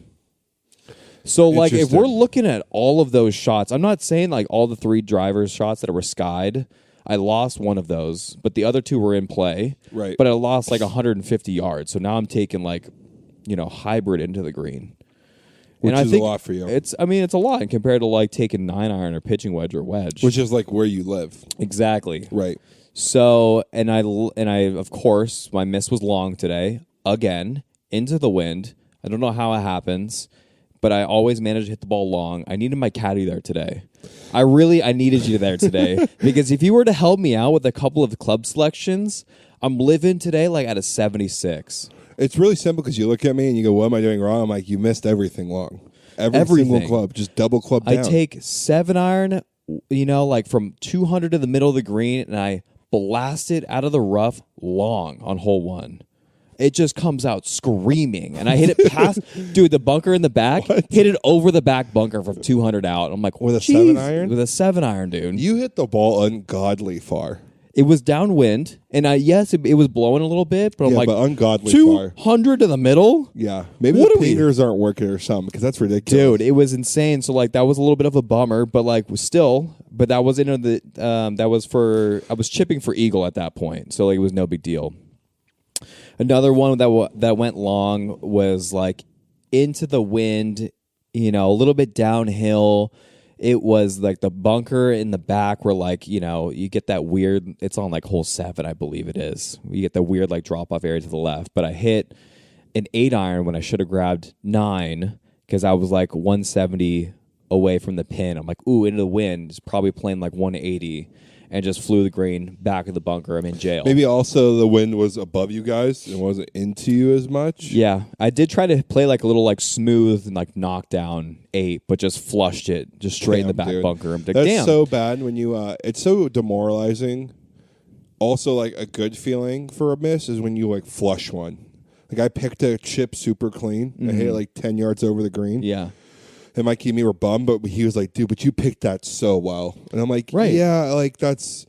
[SPEAKER 2] So like if we're looking at all of those shots, I'm not saying like all the 3 drivers shots that were skied. I lost one of those, but the other 2 were in play.
[SPEAKER 3] Right.
[SPEAKER 2] But I lost like 150 yards. So now I'm taking like, hybrid into the green.
[SPEAKER 3] Which
[SPEAKER 2] and
[SPEAKER 3] is
[SPEAKER 2] I think
[SPEAKER 3] a lot for you.
[SPEAKER 2] It's a lot compared to like taking 9-iron or pitching wedge or wedge.
[SPEAKER 3] Which is like where you live.
[SPEAKER 2] Exactly.
[SPEAKER 3] Right.
[SPEAKER 2] So, and I, of course, my miss was long today. Again, into the wind. I don't know how it happens, but I always manage to hit the ball long. I needed my caddy there today. I needed you there today. Because if you were to help me out with a couple of club selections, I'm living today like at a 76.
[SPEAKER 3] It's really simple because you look at me and you go, what am I doing wrong? I'm like, you missed everything long. Every single club. Just double club down.
[SPEAKER 2] I take 7-iron, like from 200 to the middle of the green, and I blast it out of the rough long on hole 1. It just comes out screaming, and I hit it past, dude, the bunker in the back, hit it over the back bunker from 200 out. I'm like,
[SPEAKER 3] with a 7-iron?
[SPEAKER 2] With a 7-iron, dude.
[SPEAKER 3] You hit the ball ungodly far.
[SPEAKER 2] It was downwind, and it was blowing a little bit, but I'm like,
[SPEAKER 3] but ungodly
[SPEAKER 2] 200 to the middle?
[SPEAKER 3] Yeah. Maybe the painters aren't working or something, because that's ridiculous.
[SPEAKER 2] Dude, it was insane. So, like, that was a little bit of a bummer, but, like, but that was I was chipping for eagle at that point, so, like, it was no big deal. Another one that went long was, like, into the wind, a little bit downhill. It was like the bunker in the back where, like, you get that weird, it's on like hole 7, I believe it is. You get the weird like drop off area to the left. But I hit an 8-iron when I should have grabbed 9 because I was like 170 away from the pin. I'm like, ooh, into the wind. It's probably playing like 180 and just flew the green back of the bunker. I'm in jail.
[SPEAKER 3] Maybe also the wind was above you guys and wasn't into you as much.
[SPEAKER 2] Yeah. I did try to play like a little like smooth and like knockdown 8, but just flushed it just straight in the back bunker. I'm like,
[SPEAKER 3] that's so bad when you, it's so demoralizing. Also, like a good feeling for a miss is when you like flush one. Like I picked a chip super clean. I hit it like 10 yards over the green.
[SPEAKER 2] Yeah.
[SPEAKER 3] And Mike and me were bummed, but he was like, dude, but you picked that so well. And I'm like,
[SPEAKER 2] right.
[SPEAKER 3] Yeah, like that's...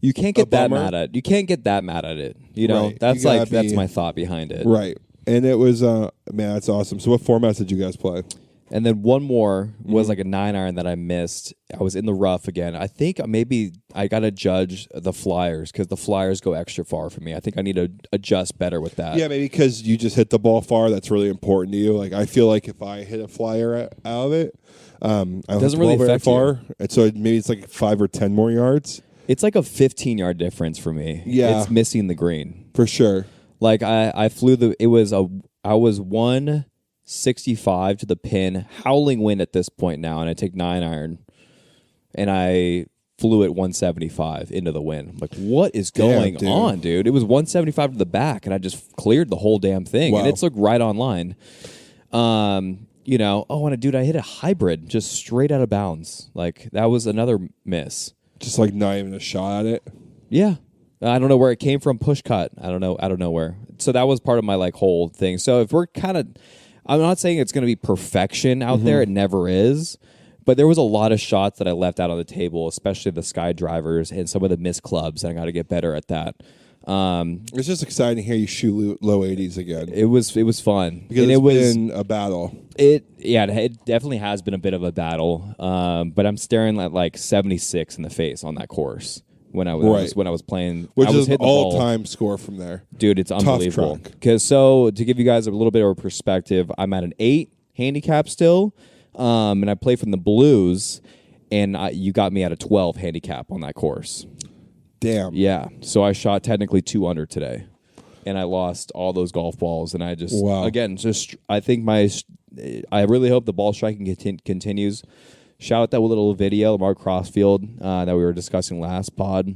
[SPEAKER 2] You can't get that mad at it. You can't get that mad at it. Right. That's like, that's my thought behind it.
[SPEAKER 3] Right. And it was, man, that's awesome. So what formats did you guys play?
[SPEAKER 2] And then one more was like a 9-iron that I missed. I was in the rough again. I think maybe I got to judge the flyers because the flyers go extra far for me. I think I need to adjust better with that.
[SPEAKER 3] Yeah, maybe because you just hit the ball far. That's really important to you. Like I feel like if I hit a flyer out of it, I don't
[SPEAKER 2] doesn't really affect
[SPEAKER 3] far. And so maybe it's like 5 or 10 more yards.
[SPEAKER 2] It's like a 15-yard difference for me.
[SPEAKER 3] Yeah.
[SPEAKER 2] It's missing the green.
[SPEAKER 3] For sure.
[SPEAKER 2] Like I flew I was 165 to the pin, howling wind at this point now, and I take 9-iron, and I flew at 175 into the wind. I'm like, what is going on, dude? It was 175 to the back, and I just cleared the whole damn thing, and it's like right on line. And I hit a hybrid just straight out of bounds. Like that was another miss.
[SPEAKER 3] Just like not even a shot at it.
[SPEAKER 2] Yeah. I don't know where it came from. Push cut. I don't know where. So that was part of my like whole thing. So if we're I'm not saying it's going to be perfection out there. It never is. But there was a lot of shots that I left out on the table, especially the sky drivers and some of the missed clubs. And I got to get better at that.
[SPEAKER 3] It's just exciting to hear you shoot low 80s again.
[SPEAKER 2] It was fun.
[SPEAKER 3] Because it's been a battle.
[SPEAKER 2] It definitely has been a bit of a battle. But I'm staring at like 76 in the face on that course. When I was playing,
[SPEAKER 3] which
[SPEAKER 2] I was
[SPEAKER 3] is an all-time score from there.
[SPEAKER 2] Dude, it's unbelievable. Because to give you guys a little bit of a perspective, I'm at an 8 handicap still, and I play from the blues, and you got me at a 12 handicap on that course.
[SPEAKER 3] Damn.
[SPEAKER 2] Yeah. So I shot technically 2 under today, and I lost all those golf balls, and I just I think I really hope the ball striking continues. Shout out that little video, Lamar Crossfield, that we were discussing last pod.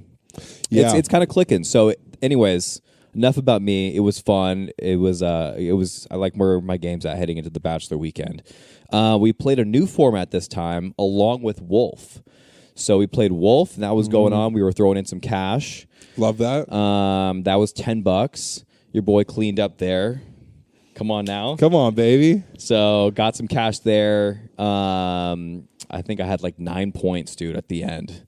[SPEAKER 3] Yeah.
[SPEAKER 2] It's kind of clicking. So, anyways, enough about me. It was fun. It was I like where my game's at heading into the Bachelor weekend. We played a new format this time along with Wolf. So we played Wolf, and that was going on. We were throwing in some cash.
[SPEAKER 3] Love that.
[SPEAKER 2] That was $10. Your boy cleaned up there. Come on now.
[SPEAKER 3] Come on, baby.
[SPEAKER 2] So got some cash there. I think I had like 9 points, dude, at the end.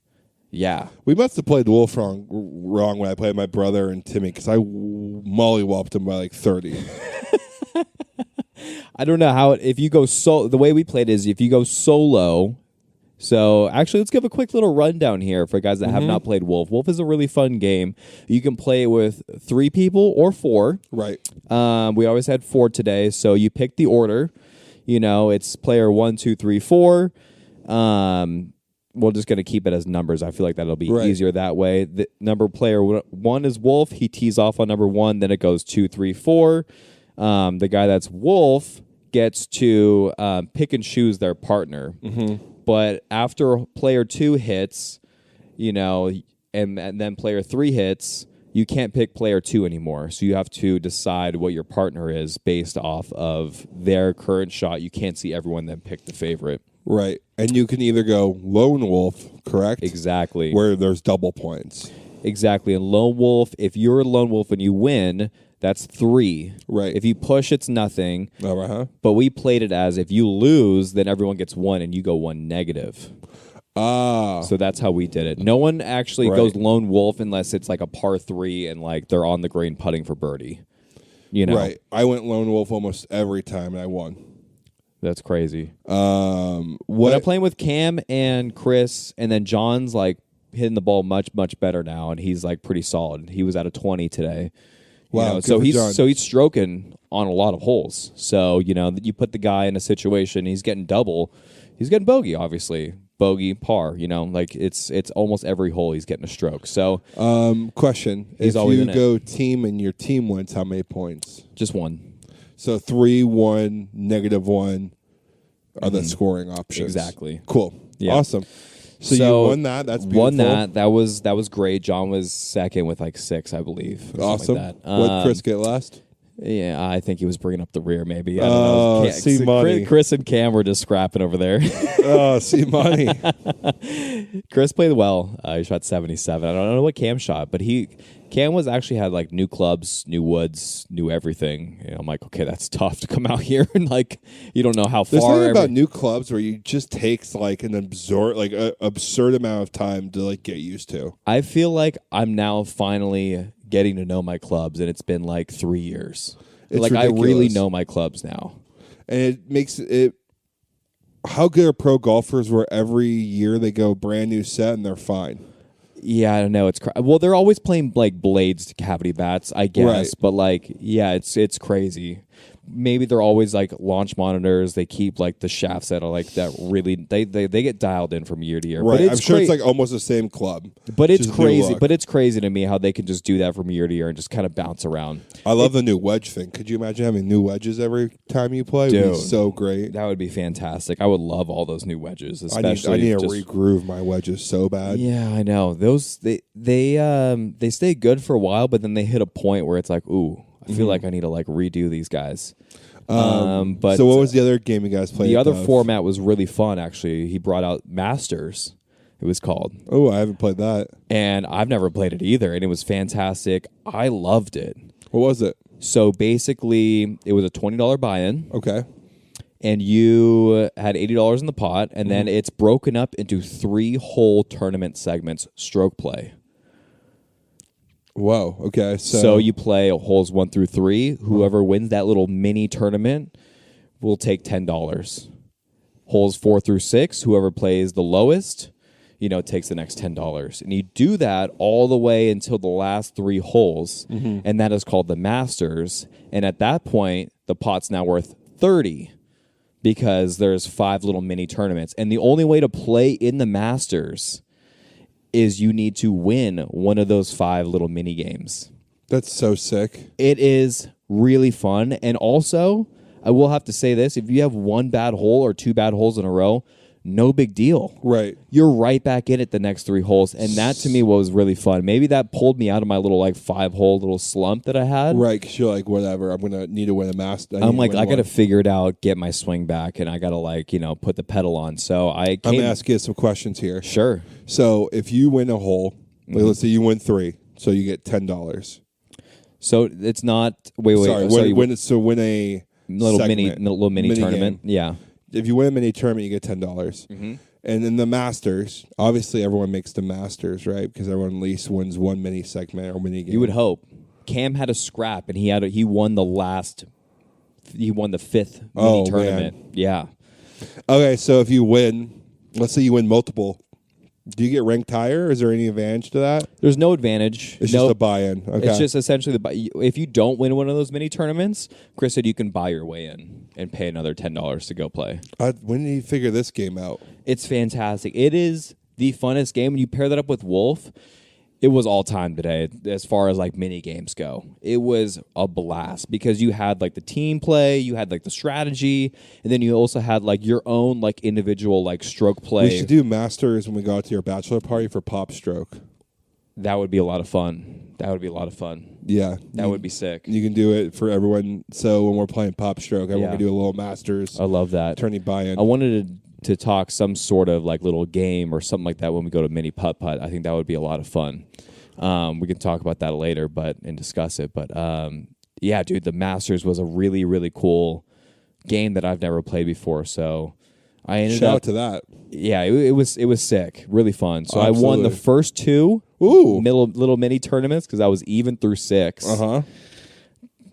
[SPEAKER 2] Yeah.
[SPEAKER 3] We must have played Wolf wrong when I played my brother and Timmy, because I mollywhopped him by like 30.
[SPEAKER 2] I don't know how if you go the way we played is if you go solo. So actually, let's give a quick little rundown here for guys that have not played Wolf. Wolf is a really fun game. You can play it with 3 people or 4.
[SPEAKER 3] Right.
[SPEAKER 2] We always had 4 today. So you pick the order. You know, it's player 1, 2, 3, 4. We're just going to keep it as numbers. I feel like that'll be easier that way. The player 1 is Wolf. He tees off on number 1. Then it goes 2, 3, 4. The guy that's Wolf gets to pick and choose their partner. But after player 2 hits, you know, and then player 3 hits, you can't pick player 2 anymore. So you have to decide what your partner is based off of their current shot. You can't see everyone then pick the favorite.
[SPEAKER 3] Right. And you can either go lone wolf, correct?
[SPEAKER 2] Exactly.
[SPEAKER 3] Where there's double points.
[SPEAKER 2] Exactly. And lone wolf, if you're a lone wolf and you win, that's 3.
[SPEAKER 3] Right.
[SPEAKER 2] If you push, it's nothing.
[SPEAKER 3] Uh-huh.
[SPEAKER 2] But we played it as if you lose, then everyone gets 1 and you go 1 negative. So that's how we did it. No one actually goes lone wolf unless it's like a par 3 and like they're on the green putting for birdie. You know?
[SPEAKER 3] Right. I went lone wolf almost every time and I won.
[SPEAKER 2] That's crazy.
[SPEAKER 3] When
[SPEAKER 2] I'm playing with Cam and Chris, and then John's like hitting the ball much, much better now, and he's like pretty solid. He was at a 20 today.
[SPEAKER 3] Wow,
[SPEAKER 2] You know, so he's stroking on a lot of holes. So, you know, you put the guy in a situation, he's getting double. He's getting bogey, obviously. Bogey, par, you know, like it's almost every hole he's getting a stroke. So,
[SPEAKER 3] question.
[SPEAKER 2] He's
[SPEAKER 3] if
[SPEAKER 2] always
[SPEAKER 3] you
[SPEAKER 2] in it.
[SPEAKER 3] go team and your team wins, how many points?
[SPEAKER 2] just 1.
[SPEAKER 3] So 3, 1, -1 are the scoring options.
[SPEAKER 2] Exactly.
[SPEAKER 3] Cool.
[SPEAKER 2] Yeah.
[SPEAKER 3] Awesome. So you won that. That's beautiful.
[SPEAKER 2] Won that. That was great. John was second with like 6, I believe.
[SPEAKER 3] Awesome.
[SPEAKER 2] Like that.
[SPEAKER 3] What did Chris get last?
[SPEAKER 2] Yeah, I think he was bringing up the rear. Maybe. I don't know.
[SPEAKER 3] See money.
[SPEAKER 2] Chris and Cam were just scrapping over there.
[SPEAKER 3] See money.
[SPEAKER 2] Chris played well. He shot 77. I don't know what Cam shot, but Cam actually had like new clubs, new woods, new everything. You know, I'm like, okay, that's tough to come out here and like you don't know how
[SPEAKER 3] There's
[SPEAKER 2] far.
[SPEAKER 3] something about new clubs where you just takes like an absurd amount of time to like get used to.
[SPEAKER 2] I feel like I'm now finally getting to know my clubs, and it's been like 3 years.
[SPEAKER 3] It's
[SPEAKER 2] like
[SPEAKER 3] ridiculous.
[SPEAKER 2] I really know my clubs now.
[SPEAKER 3] And it makes it. How good are pro golfers where every year they go brand new set and they're fine?
[SPEAKER 2] Yeah, I don't know. Well, they're always playing like blades to cavity bats, I guess.
[SPEAKER 3] Right.
[SPEAKER 2] But like, yeah, it's crazy. Maybe they're always like launch monitors. They keep like the shafts that are like that. Really, they get dialed in from year to year.
[SPEAKER 3] Right.
[SPEAKER 2] But
[SPEAKER 3] I'm sure it's like almost the same club.
[SPEAKER 2] But it's
[SPEAKER 3] just new
[SPEAKER 2] crazy.
[SPEAKER 3] look.
[SPEAKER 2] But it's crazy to me how they can just do that from year to year and just kind of bounce around.
[SPEAKER 3] I love the new wedge thing. Could you imagine having new wedges every time you play? It'd be so great.
[SPEAKER 2] That would be fantastic. I would love all those new wedges,
[SPEAKER 3] I need
[SPEAKER 2] especially.
[SPEAKER 3] to regroove my wedges so bad.
[SPEAKER 2] Yeah, I know. Those they stay good for a while, but then they hit a point where it's like, ooh, I feel like I need to like redo these guys. But
[SPEAKER 3] so what was the other game you guys played?
[SPEAKER 2] The other format was really fun, actually. He brought out Masters, it was called.
[SPEAKER 3] Oh, I haven't played that.
[SPEAKER 2] And I've never played it either, and it was fantastic. I loved it.
[SPEAKER 3] What was it?
[SPEAKER 2] So basically, it was a $20 buy-in.
[SPEAKER 3] Okay.
[SPEAKER 2] And you had $80 in the pot, and then it's broken up into 3 whole tournament segments, stroke play.
[SPEAKER 3] Whoa. Okay.
[SPEAKER 2] So you play holes 1 through 3. Whoever wins that little mini tournament will take $10. Holes 4 through 6. Whoever plays the lowest, takes the next $10. And you do that all the way until the last 3 holes, and that is called the Masters. And at that point, the pot's now worth $30 because there's 5 little mini tournaments. And the only way to play in the Masters is you need to win one of those 5 little mini games.
[SPEAKER 3] That's so sick.
[SPEAKER 2] It is really fun. And also, I will have to say this, if you have 1 bad hole or 2 bad holes in a row, no big deal.
[SPEAKER 3] Right.
[SPEAKER 2] You're right back in it the next 3 holes. And that to me was really fun. Maybe that pulled me out of my little like 5-hole little slump that I had.
[SPEAKER 3] Right, because you're like, whatever, I'm going to need to win a Master.
[SPEAKER 2] I'm like, I got to figure it out, get my swing back, and I got to like, put the pedal on. So I'm
[SPEAKER 3] going to ask you some questions here.
[SPEAKER 2] Sure.
[SPEAKER 3] So if you win a hole, like, let's say you win 3, so you get $10.
[SPEAKER 2] So it's not, wait.
[SPEAKER 3] Sorry, win a
[SPEAKER 2] little
[SPEAKER 3] segment,
[SPEAKER 2] mini tournament.
[SPEAKER 3] Game.
[SPEAKER 2] Yeah.
[SPEAKER 3] If you win a mini tournament, you get $10.
[SPEAKER 2] Mm-hmm.
[SPEAKER 3] And in the Masters, obviously everyone makes the Masters, right? Because everyone at least wins one mini segment or mini game.
[SPEAKER 2] You would hope. Cam had a scrap, and he won the 5th mini tournament.
[SPEAKER 3] Man.
[SPEAKER 2] Yeah.
[SPEAKER 3] Okay, so if you win, let's say you win multiple, do you get ranked higher? Is there any advantage to that?
[SPEAKER 2] There's no advantage.
[SPEAKER 3] It's just a buy-in. Okay.
[SPEAKER 2] It's just essentially if you don't win one of those mini tournaments, Chris said you can buy your way in and pay another $10 to go play.
[SPEAKER 3] When did you figure this game out?
[SPEAKER 2] It's fantastic. It is the funnest game. When you pair that up with Wolf, it was all time today as far as like mini games go. It was a blast because you had like the team play, you had like the strategy, and then you also had like your own like individual like stroke play.
[SPEAKER 3] We should do Masters when we go out to your bachelor party for Pop Stroke.
[SPEAKER 2] That would be a lot of fun.
[SPEAKER 3] Yeah.
[SPEAKER 2] That would be sick.
[SPEAKER 3] You can do it for everyone. So when we're playing Pop Stroke, everyone can do a little Masters.
[SPEAKER 2] I love that.
[SPEAKER 3] Tourney buy-in.
[SPEAKER 2] I wanted to talk some sort of like little game or something like that when we go to mini putt-putt. I think that would be a lot of fun. We can talk about that later and discuss it. But yeah, dude, the Masters was a really, really cool game that I've never played before. So I ended
[SPEAKER 3] Shout out to that.
[SPEAKER 2] Yeah, it was sick, really fun. So
[SPEAKER 3] Absolutely.
[SPEAKER 2] I won the first 2 little mini tournaments because I was even through 6.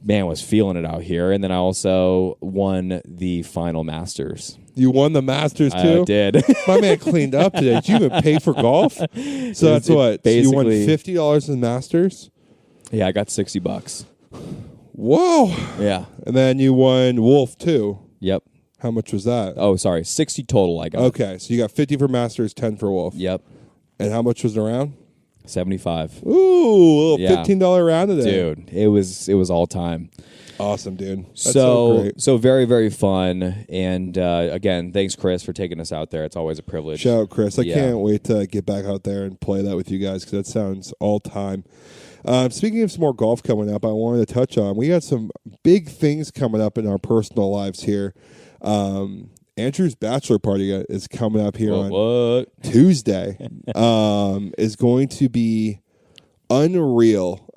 [SPEAKER 2] Man, was feeling it out here, and then I also won the final Masters.
[SPEAKER 3] You won the Masters too?
[SPEAKER 2] I did.
[SPEAKER 3] My man cleaned up today. Did you even pay for golf? So that's what? So you won $50 in Masters?
[SPEAKER 2] Yeah, I got $60.
[SPEAKER 3] Whoa.
[SPEAKER 2] Yeah.
[SPEAKER 3] And then you won Wolf too.
[SPEAKER 2] Yep.
[SPEAKER 3] How much was that?
[SPEAKER 2] Oh, sorry. 60 total I got.
[SPEAKER 3] Okay, so you got 50 for Masters, 10 for Wolf.
[SPEAKER 2] Yep.
[SPEAKER 3] And how much was the round?
[SPEAKER 2] 75.
[SPEAKER 3] Ooh, a little $15 round today.
[SPEAKER 2] Dude, it was all time.
[SPEAKER 3] Awesome, dude. That's so great.
[SPEAKER 2] So very, very fun. And again, thanks, Chris, for taking us out there. It's always a privilege.
[SPEAKER 3] Shout out, Chris. I can't wait to get back out there and play that with you guys because that sounds all time. Speaking of some more golf coming up, I wanted to touch on. We got some big things coming up in our personal lives here. Andrew's bachelor party is coming up here on Tuesday. Is going to be unreal.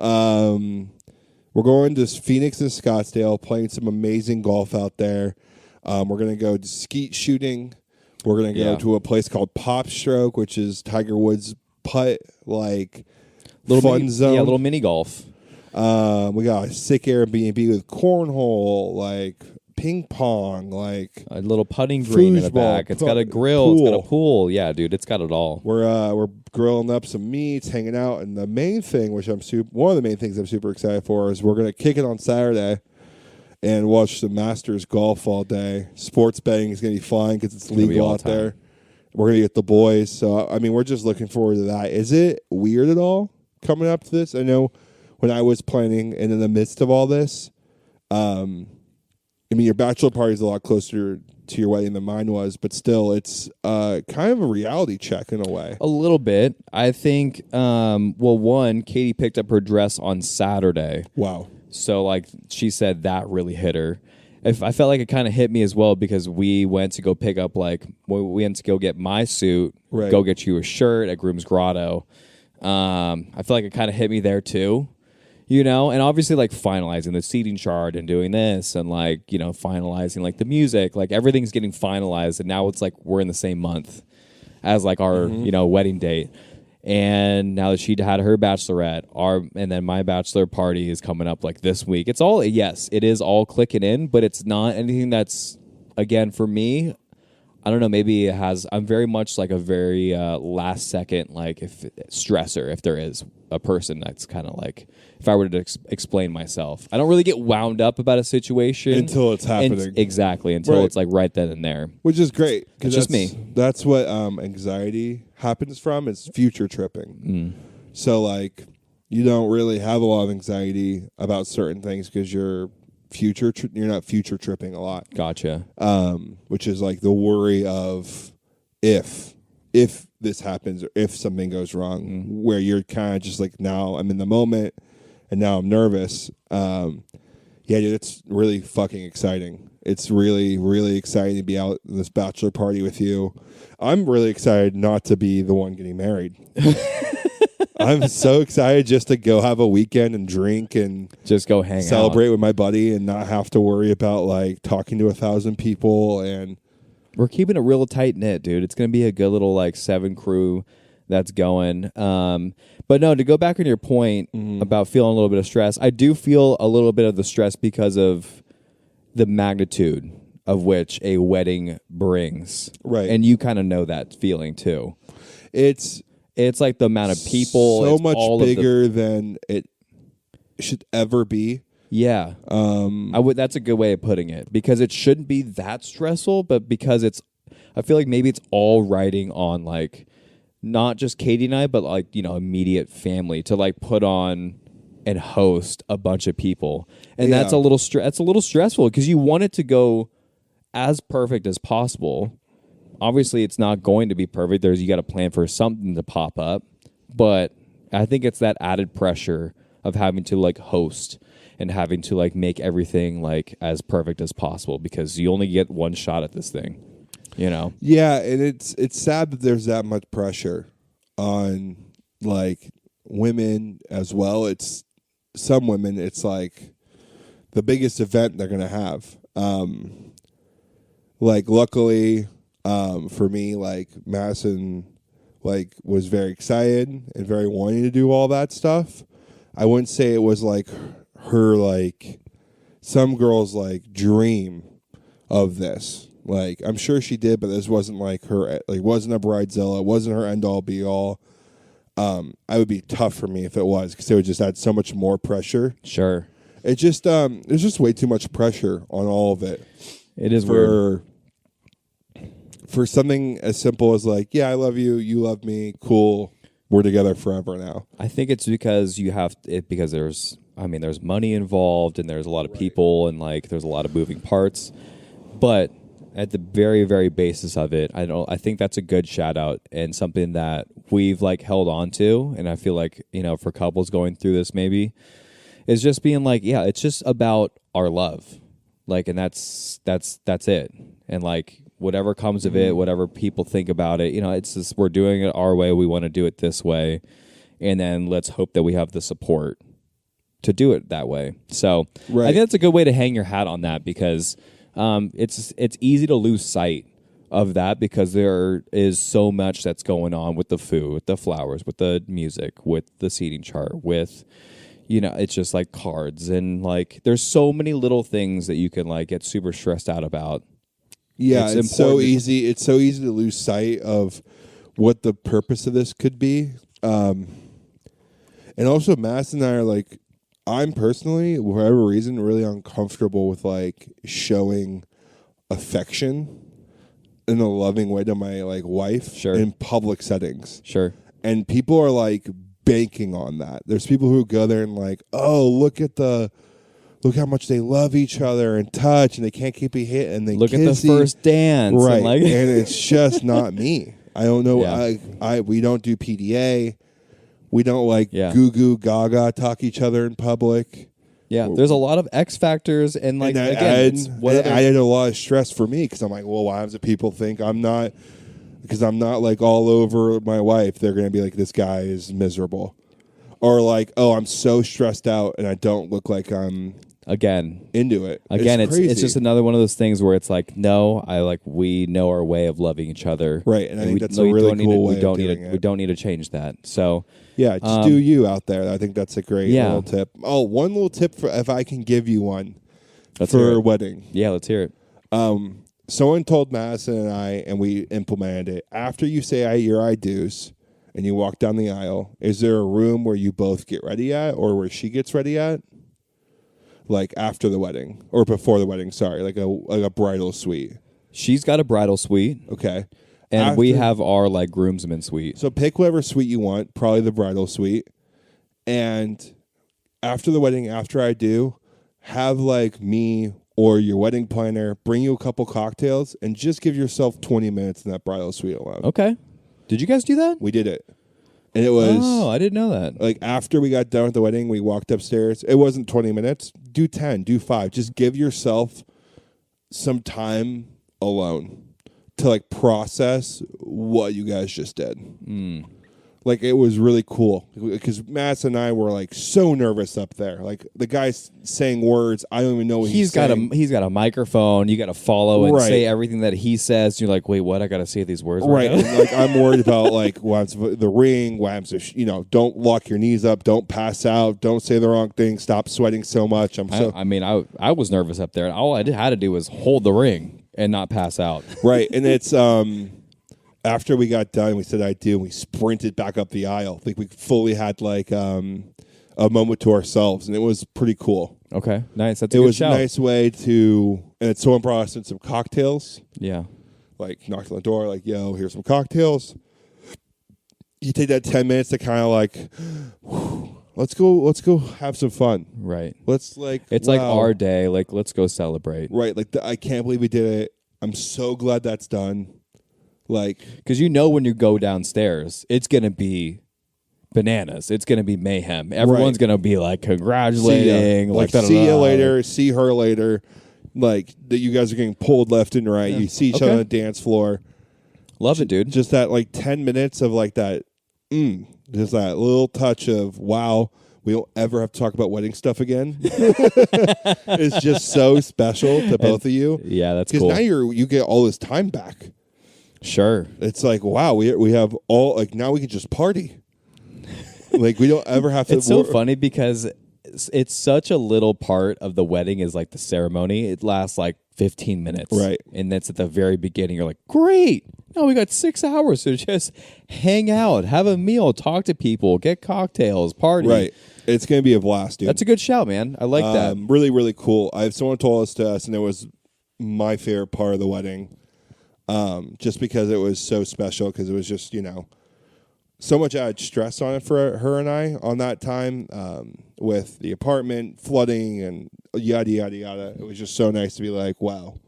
[SPEAKER 3] We're going to Phoenix and Scottsdale, playing some amazing golf out there. We're going to go skeet shooting. We're going to go to a place called Pop Stroke, which is Tiger Woods' putt, like fun zone.
[SPEAKER 2] Yeah, little mini golf.
[SPEAKER 3] We got a sick Airbnb with cornhole, like ping pong, like
[SPEAKER 2] a little putting green in the back. It's got a grill. It's got a pool. Yeah, dude, it's got it all.
[SPEAKER 3] We're grilling up some meats, hanging out, and the main thing, which one of the main things I'm super excited for, is we're gonna kick it on Saturday and watch the Masters golf all day. Sports betting is gonna be fun because it's legal out there. We're gonna get the boys, so I mean, we're just looking forward to that. Is it weird at all coming up to this? I know when I was planning and in the midst of all this, I mean, your bachelor party is a lot closer to your wedding than mine was, but still, it's kind of a reality check in a way.
[SPEAKER 2] A little bit. I think, one, Katie picked up her dress on Saturday.
[SPEAKER 3] Wow.
[SPEAKER 2] So, like, she said that really hit her. I felt like it kind of hit me as well because we went to go pick up, we went to go get my suit, go get you a shirt at Groom's Grotto. I feel like it kind of hit me there, too. And obviously, like, finalizing the seating chart and doing this and, like, finalizing, like, the music. Like, everything's getting finalized, and now it's, like, we're in the same month as, like, our, wedding date. And now that she had her bachelorette, and then my bachelor party is coming up, like, this week. It's all, yes, it is all clicking in, but it's not anything that's, again, for me, I don't know, maybe it has, I'm very much, like, a very last second, like, stressor, if there is a person that's kind of, like, if I were to explain myself. I don't really get wound up about a situation.
[SPEAKER 3] Until it's happening.
[SPEAKER 2] Exactly, until it's, like, right then and there.
[SPEAKER 3] Which is great.
[SPEAKER 2] It's just me.
[SPEAKER 3] That's what anxiety happens from, is future tripping. So, like, you don't really have a lot of anxiety about certain things because you're not future tripping a lot.
[SPEAKER 2] Gotcha.
[SPEAKER 3] Which is, like, the worry of if this happens or if something goes wrong, where you're kind of just like, now I'm in the moment and now I'm nervous. Yeah, dude, it's really fucking exciting. It's really, really exciting to be out in this bachelor party with you. I'm really excited not to be the one getting married. I'm so excited just to go have a weekend and drink and
[SPEAKER 2] just go
[SPEAKER 3] celebrate with my buddy and not have to worry about like talking to 1,000 people. And
[SPEAKER 2] we're keeping it real tight knit, dude. It's gonna be a good little like 7 crew that's going. But no, to go back on your point about feeling a little bit of stress, I do feel a little bit of the stress because of the magnitude of which a wedding brings.
[SPEAKER 3] Right.
[SPEAKER 2] And you kind of know that feeling too.
[SPEAKER 3] It's
[SPEAKER 2] like the amount of people.
[SPEAKER 3] So
[SPEAKER 2] it's
[SPEAKER 3] much bigger than it should ever be.
[SPEAKER 2] Yeah. That's a good way of putting it, because it shouldn't be that stressful, but because I feel like maybe it's all riding on like not just Katie and I, but like, immediate family to like put on and host a bunch of people. And that's a little stressful because you want it to go as perfect as possible. Obviously it's not going to be perfect. You got to plan for something to pop up, but I think it's that added pressure of having to like host and having to like make everything like as perfect as possible, because you only get one shot at this thing.
[SPEAKER 3] Yeah, and it's sad that there's that much pressure on like women as well. It's some women, it's like the biggest event they're gonna have. Like luckily, for me, like Madison like was very excited and very wanting to do all that stuff. I wouldn't say it was like her like some girls like dream of this. Like, I'm sure she did, but this wasn't like her, like, wasn't a bridezilla. It wasn't her end all be all. I would be tough for me if it was, because it would just add so much more pressure.
[SPEAKER 2] Sure.
[SPEAKER 3] It just, there's just way too much pressure on all of it.
[SPEAKER 2] It is weird.
[SPEAKER 3] For something as simple as like, yeah, I love you, you love me, cool, we're together forever now.
[SPEAKER 2] I think it's because because there's money involved and there's a lot of people and like there's a lot of moving parts. But at the very, very basis of it, I think that's a good shout out and something that we've like held on to. And I feel like, for couples going through this, maybe is just being like, yeah, it's just about our love. Like, and that's it. And like, whatever comes of it, whatever people think about it, it's just, we're doing it our way. We want to do it this way. And then let's hope that we have the support to do it that way. So I think that's a good way to hang your hat on that, because it's easy to lose sight of that, because there is so much that's going on with the food, with the flowers, with the music, with the seating chart, with, it's just like cards, and like there's so many little things that you can like get super stressed out about.
[SPEAKER 3] Yeah, it's so easy. It's so easy to lose sight of what the purpose of this could be. And also, Mass and I are like, I'm personally, for whatever reason, really uncomfortable with like showing affection in a loving way to my like wife in public settings.
[SPEAKER 2] Sure.
[SPEAKER 3] And people are like banking on that. There's people who go there and like, oh, look how much they love each other and touch, and they can't keep a hit, and they
[SPEAKER 2] look
[SPEAKER 3] kissy.
[SPEAKER 2] At the first dance,
[SPEAKER 3] right?
[SPEAKER 2] And, like
[SPEAKER 3] and it's just not me. I don't know. Yeah. We don't do PDA. We don't like goo goo gaga talk each other in public.
[SPEAKER 2] Yeah, there's a lot of X factors, and like
[SPEAKER 3] and it added a lot of stress for me, because I'm like, well, why does people think I'm not? Because I'm not like all over my wife. They're gonna be like, this guy is miserable, or like, oh, I'm so stressed out and I don't look like I'm into it.
[SPEAKER 2] Again, it's just another one of those things where it's like, no, we know our way of loving each other,
[SPEAKER 3] right? And I think that's a really cool way of doing it.
[SPEAKER 2] We don't need to change that. So
[SPEAKER 3] yeah, just do you out there. I think that's a great little tip. Oh, one little tip for if I can give you one for a wedding.
[SPEAKER 2] Yeah, let's hear it.
[SPEAKER 3] Someone told Madison and I, and we implemented it. After you say your I do's and you walk down the aisle, is there a room where you both get ready at, or where she gets ready at? Like after the wedding or before the wedding, sorry, like a bridal suite.
[SPEAKER 2] She's got a bridal suite.
[SPEAKER 3] Okay.
[SPEAKER 2] And we have our like groomsmen suite.
[SPEAKER 3] So pick whatever suite you want, probably the bridal suite. And after the wedding, after I do, have like me or your wedding planner bring you a couple cocktails and just give yourself 20 minutes in that bridal suite alone.
[SPEAKER 2] Okay. Did you guys do that?
[SPEAKER 3] We did it. And it was...
[SPEAKER 2] Oh, I didn't know that.
[SPEAKER 3] Like, after we got done with the wedding, we walked upstairs. It wasn't 20 minutes. Do 10, do 5. Just give yourself some time alone to, like, process what you guys just did. Like, it was really cool because Matt and I were, like, so nervous up there. Like, the guy's saying words. I don't even know what he's saying.
[SPEAKER 2] He's got a microphone. You got to follow and say everything that he says. You're like, wait, what? I got to say these words right now?
[SPEAKER 3] And, like, I'm worried about, like, what happens the ring, what happens if, don't lock your knees up, don't pass out, don't say the wrong thing, stop sweating so much.
[SPEAKER 2] I was nervous up there. And all I had to do was hold the ring and not pass out.
[SPEAKER 3] Right. And it's... After we got done, we said I do, and we sprinted back up the aisle. I think we fully had like a moment to ourselves, and it was pretty cool.
[SPEAKER 2] Okay, nice. That's a good shout.
[SPEAKER 3] It was a nice way to, and someone brought us in some cocktails.
[SPEAKER 2] Yeah.
[SPEAKER 3] Like knocked on the door, like, yo, here's some cocktails. You take that 10 minutes to kind of like, let's go have some fun.
[SPEAKER 2] Right.
[SPEAKER 3] Let's like,
[SPEAKER 2] it's like our day. Like, let's go celebrate.
[SPEAKER 3] Right. Like, I can't believe we did it. I'm so glad that's done. Like,
[SPEAKER 2] because when you go downstairs, it's gonna be bananas. It's gonna be mayhem. Everyone's gonna be like congratulating,
[SPEAKER 3] see you later, see her later. Like that, you guys are getting pulled left and right. You see each other on the dance floor.
[SPEAKER 2] Love it, dude.
[SPEAKER 3] Just that like 10 minutes of like that. Just that little touch of wow. We don't ever have to talk about wedding stuff again. It's just so special to both of you.
[SPEAKER 2] Yeah, that's cool.
[SPEAKER 3] Because now you get all this time back.
[SPEAKER 2] Sure.
[SPEAKER 3] It's like, wow, we have all, like, now we can just party. Like, we don't ever have to.
[SPEAKER 2] It's so funny because it's such a little part of the wedding is like the ceremony. It lasts like 15 minutes.
[SPEAKER 3] Right.
[SPEAKER 2] And that's at the very beginning. You're like, great. Now we got 6 hours to just hang out, have a meal, talk to people, get cocktails, party.
[SPEAKER 3] Right. It's going to be a blast, dude.
[SPEAKER 2] That's a good shout, man. I like that.
[SPEAKER 3] Really, really cool. Someone told us, and it was my favorite part of the wedding. Just because it was so special, because it was just, so much added stress on it for her and I on that time with the apartment, flooding, and yada, yada, yada. It was just so nice to be like, wow,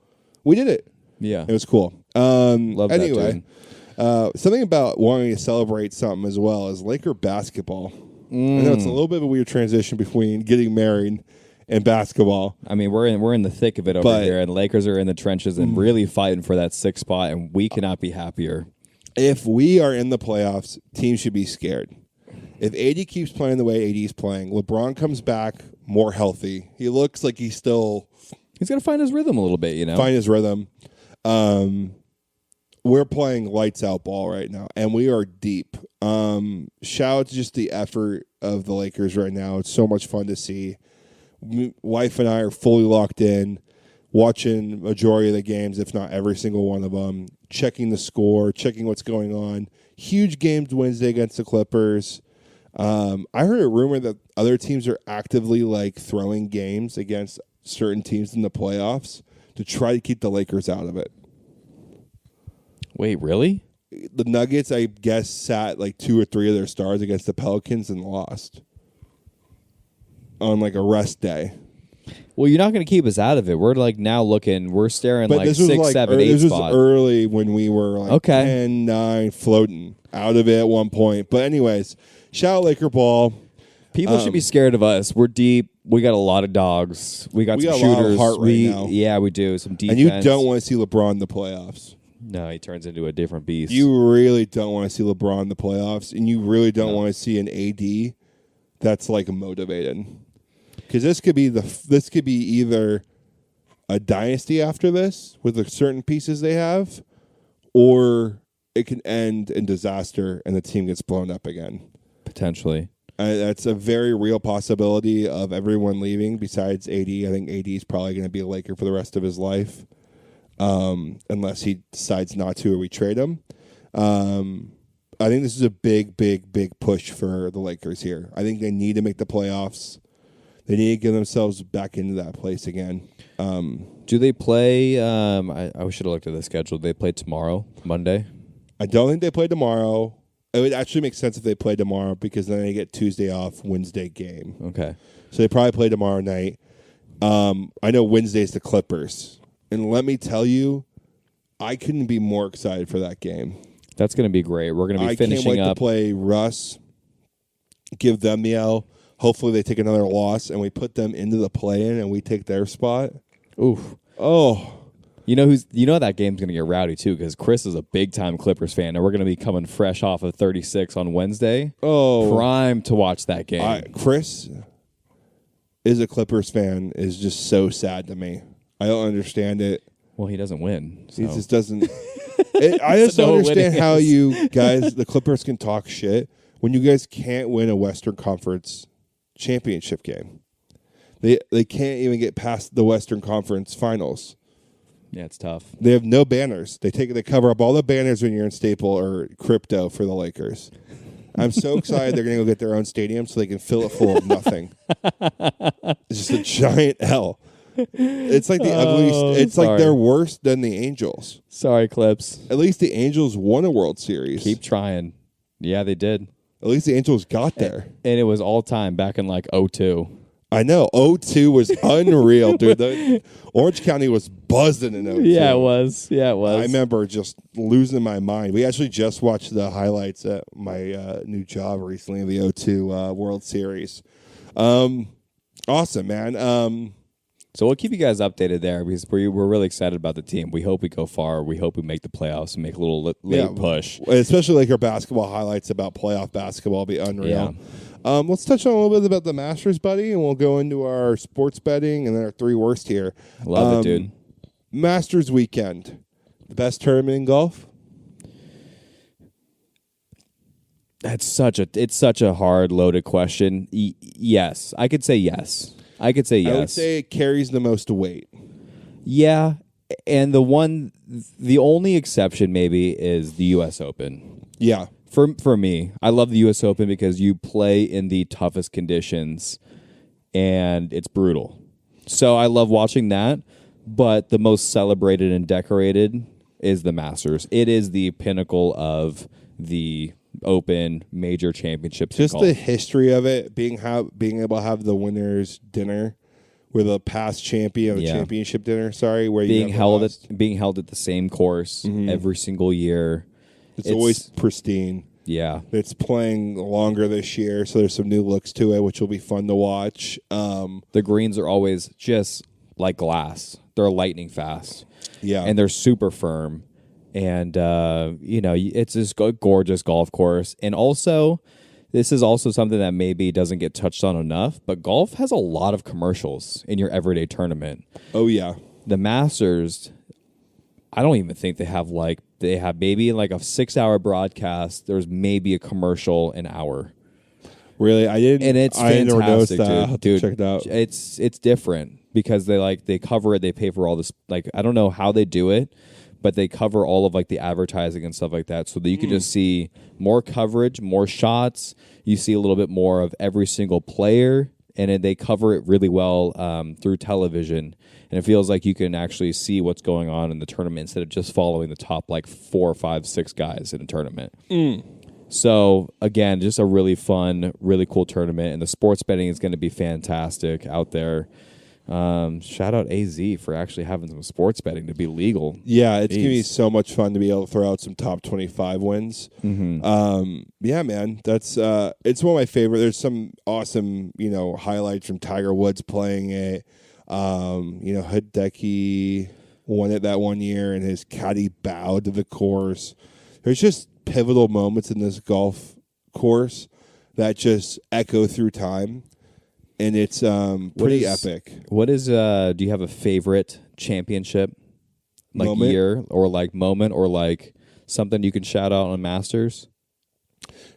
[SPEAKER 3] we did it.
[SPEAKER 2] Yeah.
[SPEAKER 3] It was cool.
[SPEAKER 2] Love that,
[SPEAKER 3] anyway, something about wanting to celebrate something as well is Laker basketball. I know it's a little bit of a weird transition between getting married and basketball.
[SPEAKER 2] I mean, we're in the thick of it over here, and Lakers are in the trenches and really fighting for that 6th spot, and we cannot be happier.
[SPEAKER 3] If we are in the playoffs, teams should be scared. If AD keeps playing the way AD's playing, LeBron comes back more healthy. He looks like he's got
[SPEAKER 2] to find his rhythm a little bit,
[SPEAKER 3] Find his rhythm. We're playing lights out ball right now, and we are deep. Shout out to just the effort of the Lakers right now. It's so much fun to see. Wife and I are fully locked in, watching majority of the games, if not every single one of them, checking the score, checking what's going on. Huge games Wednesday against the Clippers. I heard a rumor that other teams are actively like throwing games against certain teams in the playoffs to try to keep the Lakers out of it.
[SPEAKER 2] Wait, really?
[SPEAKER 3] The Nuggets, I guess, sat like 2 or 3 of their stars against the Pelicans and lost on like a rest day.
[SPEAKER 2] Well, you're not going to keep us out of it. We're like now looking, we're staring like 6, 7, 8
[SPEAKER 3] this
[SPEAKER 2] spot.
[SPEAKER 3] was early when we were like 10, 9 floating out of it at one point. But anyways, shout out Laker ball.
[SPEAKER 2] People should be scared of us. We're deep. We got a lot of dogs. We got some shooters.
[SPEAKER 3] A lot of heart right now.
[SPEAKER 2] Yeah, we do. Some defense.
[SPEAKER 3] And you don't want to see LeBron in the playoffs.
[SPEAKER 2] No, he turns into a different beast.
[SPEAKER 3] You really don't want to see LeBron in the playoffs, and you really don't want to see an AD that's like motivated. Because this could be either a dynasty after this with the certain pieces they have, or it can end in disaster and the team gets blown up again.
[SPEAKER 2] Potentially.
[SPEAKER 3] That's a very real possibility of everyone leaving besides AD. I think AD is probably going to be a Laker for the rest of his life, unless he decides not to or we trade him. I think this is a big, big, big push for the Lakers here. I think they need to make the playoffs. They need to get themselves back into that place again.
[SPEAKER 2] Do they play? I should have looked at the schedule. Do they play tomorrow, Monday?
[SPEAKER 3] I don't think they play tomorrow. It would actually make sense if they play tomorrow because then they get Tuesday off, Wednesday game.
[SPEAKER 2] Okay.
[SPEAKER 3] So they probably play tomorrow night. I know Wednesday's the Clippers. And let me tell you, I couldn't be more excited for that game.
[SPEAKER 2] That's going to be great. We're going to be finishing up.
[SPEAKER 3] I can't wait to play Russ, give them the L. Hopefully they take another loss, and we put them into the play-in, and we take their spot.
[SPEAKER 2] Oof.
[SPEAKER 3] Oh.
[SPEAKER 2] You know that game's going to get rowdy, too, because Chris is a big-time Clippers fan, and we're going to be coming fresh off of 36 on Wednesday.
[SPEAKER 3] Oh.
[SPEAKER 2] Prime to watch that game.
[SPEAKER 3] Chris is a Clippers fan is just so sad to me. I don't understand it.
[SPEAKER 2] Well, he doesn't win. So.
[SPEAKER 3] He just doesn't. I just don't understand how you guys, the Clippers, can talk shit when you guys can't win a Western Conference championship game. They can't even get past the Western Conference Finals.
[SPEAKER 2] Yeah, it's tough.
[SPEAKER 3] They have no banners. They cover up all the banners when you're in Staple or Crypto for the Lakers. I'm so excited they're going to go get their own stadium so they can fill it full of nothing. It's just a giant L. It's like the ugliest. It's like they're worse than the Angels.
[SPEAKER 2] Sorry, Clips.
[SPEAKER 3] At least the Angels won a World Series.
[SPEAKER 2] Keep trying. Yeah, they did.
[SPEAKER 3] At least the Angels got there.
[SPEAKER 2] And it was all time back in like 2002.
[SPEAKER 3] I know. 2002 was unreal, dude. Orange County was buzzing in 2002.
[SPEAKER 2] Yeah, it was.
[SPEAKER 3] I remember just losing my mind. We actually just watched the highlights at my new job recently of the 2002 World Series. Awesome, man.
[SPEAKER 2] So we'll keep you guys updated there because we're really excited about the team. We hope we go far. We hope we make the playoffs and make a little late push.
[SPEAKER 3] Especially like our basketball highlights about playoff basketball will be unreal. Yeah. Let's touch on a little bit about the Masters, buddy, and we'll go into our sports betting and then our three worst here.
[SPEAKER 2] Love it, dude.
[SPEAKER 3] Masters weekend. The best tournament in golf?
[SPEAKER 2] It's such a hard, loaded question. Yes. I could say yes. I would
[SPEAKER 3] say it carries the most weight.
[SPEAKER 2] Yeah, and the only exception maybe is the U.S. Open.
[SPEAKER 3] Yeah.
[SPEAKER 2] For me, I love the U.S. Open because you play in the toughest conditions, and it's brutal. So I love watching that, but the most celebrated and decorated is the Masters. It is the pinnacle of the Open major championships.
[SPEAKER 3] Just the history of it, being able to have the winners' dinner with a past champion, championship dinner. Sorry, where
[SPEAKER 2] being held at the same course every single year.
[SPEAKER 3] It's always pristine.
[SPEAKER 2] Yeah,
[SPEAKER 3] it's playing longer this year, so there's some new looks to it, which will be fun to watch.
[SPEAKER 2] The greens are always just like glass; they're lightning fast.
[SPEAKER 3] Yeah,
[SPEAKER 2] and they're super firm. And, it's this gorgeous golf course. And also, this is also something that maybe doesn't get touched on enough, but golf has a lot of commercials in your everyday tournament.
[SPEAKER 3] Oh, yeah.
[SPEAKER 2] The Masters, I don't even think they have maybe like a 6-hour broadcast. There's maybe a commercial an hour.
[SPEAKER 3] Really? I didn't.
[SPEAKER 2] And it's fantastic,
[SPEAKER 3] never noticed that.
[SPEAKER 2] dude.
[SPEAKER 3] Check it out.
[SPEAKER 2] It's different because they cover it. They pay for all this. Like, I don't know how they do it, but they cover all of like the advertising and stuff like that so that you can just see more coverage, more shots. You see a little bit more of every single player, and they cover it really well through television. And it feels like you can actually see what's going on in the tournament instead of just following the top like 4, 5, 6 guys in a tournament. So, again, just a really fun, really cool tournament. And the sports betting is going to be fantastic out there. Shout out AZ for actually having some sports betting to be legal.
[SPEAKER 3] Yeah, it's going to be so much fun to be able to throw out some top 25 wins. Yeah, man, that's it's one of my favorite. There's some awesome, highlights from Tiger Woods playing it. Hideki won it that one year, and his caddy bowed to the course. There's just pivotal moments in this golf course that just echo through time. And it's pretty epic.
[SPEAKER 2] What is? Do you have a favorite championship, like
[SPEAKER 3] moment?
[SPEAKER 2] Year or like moment or like something you can shout out on Masters?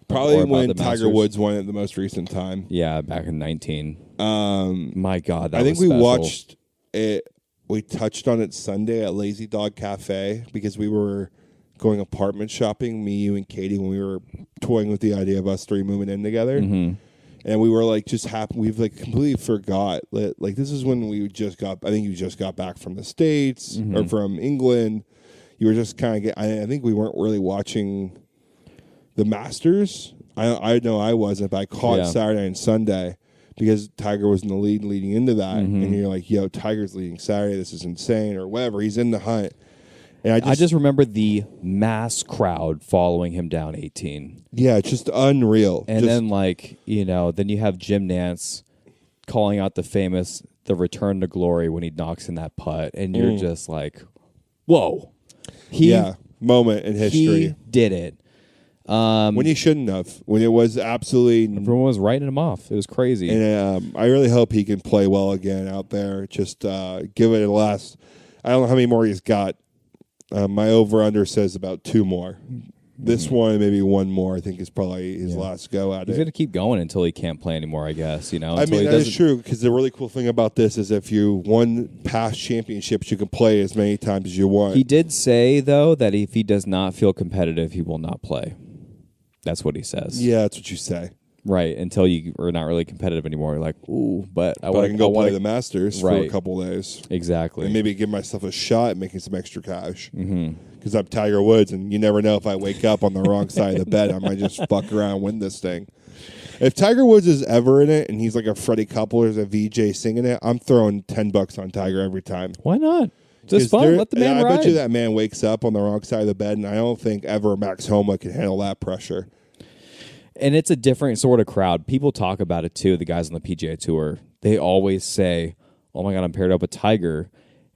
[SPEAKER 3] Probably when Tiger Woods won it the most recent time.
[SPEAKER 2] Yeah, back in 19. My God, that
[SPEAKER 3] I think
[SPEAKER 2] was special.
[SPEAKER 3] We watched it. We touched on it Sunday at Lazy Dog Cafe because we were going apartment shopping. Me, you, and Katie when we were toying with the idea of us three moving in together. And we were like, just happy. We've like completely forgot that like this is when we just got. I think you just got back from the States or from England. You were just kind of. I think we weren't really watching the Masters. I know I wasn't, but I caught Saturday and Sunday. because Tiger was in the lead leading into that, and you're like, yo, Tiger's leading Saturday. This is insane, or whatever. He's in the hunt. And
[SPEAKER 2] I just remember the mass crowd following him down 18.
[SPEAKER 3] Yeah, it's just unreal.
[SPEAKER 2] And then, like, then you have Jim Nantz calling out the return to glory when he knocks in that putt. And you're just like, whoa.
[SPEAKER 3] Moment in history.
[SPEAKER 2] He did it.
[SPEAKER 3] When he shouldn't have. When it was absolutely...
[SPEAKER 2] Everyone was writing him off. It was crazy.
[SPEAKER 3] And I really hope he can play well again out there. Just give it a last... I don't know how many more he's got. My over-under says about 2 more. This one, maybe 1 more, I think is probably his last go at it.
[SPEAKER 2] He's going to keep going until he can't play anymore, I guess. I
[SPEAKER 3] mean, that is true, because the really cool thing about this is if you won past championships, you can play as many times as you want.
[SPEAKER 2] He did say, though, that if he does not feel competitive, he will not play. That's what he says.
[SPEAKER 3] Yeah, that's what you say.
[SPEAKER 2] Right, until you are not really competitive anymore. You're like, ooh, but I
[SPEAKER 3] can go play the Masters for a couple days.
[SPEAKER 2] Exactly.
[SPEAKER 3] And maybe give myself a shot at making some extra cash. Because I'm Tiger Woods, and you never know if I wake up on the wrong side of the bed. I might just fuck around and win this thing. If Tiger Woods is ever in it, and he's like a Freddie Coupler as a VJ singing it, I'm throwing $10 on Tiger every time.
[SPEAKER 2] Why not? Just fun. Let the man ride.
[SPEAKER 3] I bet you that man wakes up on the wrong side of the bed, and I don't think ever Max Homa can handle that pressure.
[SPEAKER 2] And it's a different sort of crowd. People talk about it, too, the guys on the PGA Tour. They always say, oh, my God, I'm paired up with Tiger.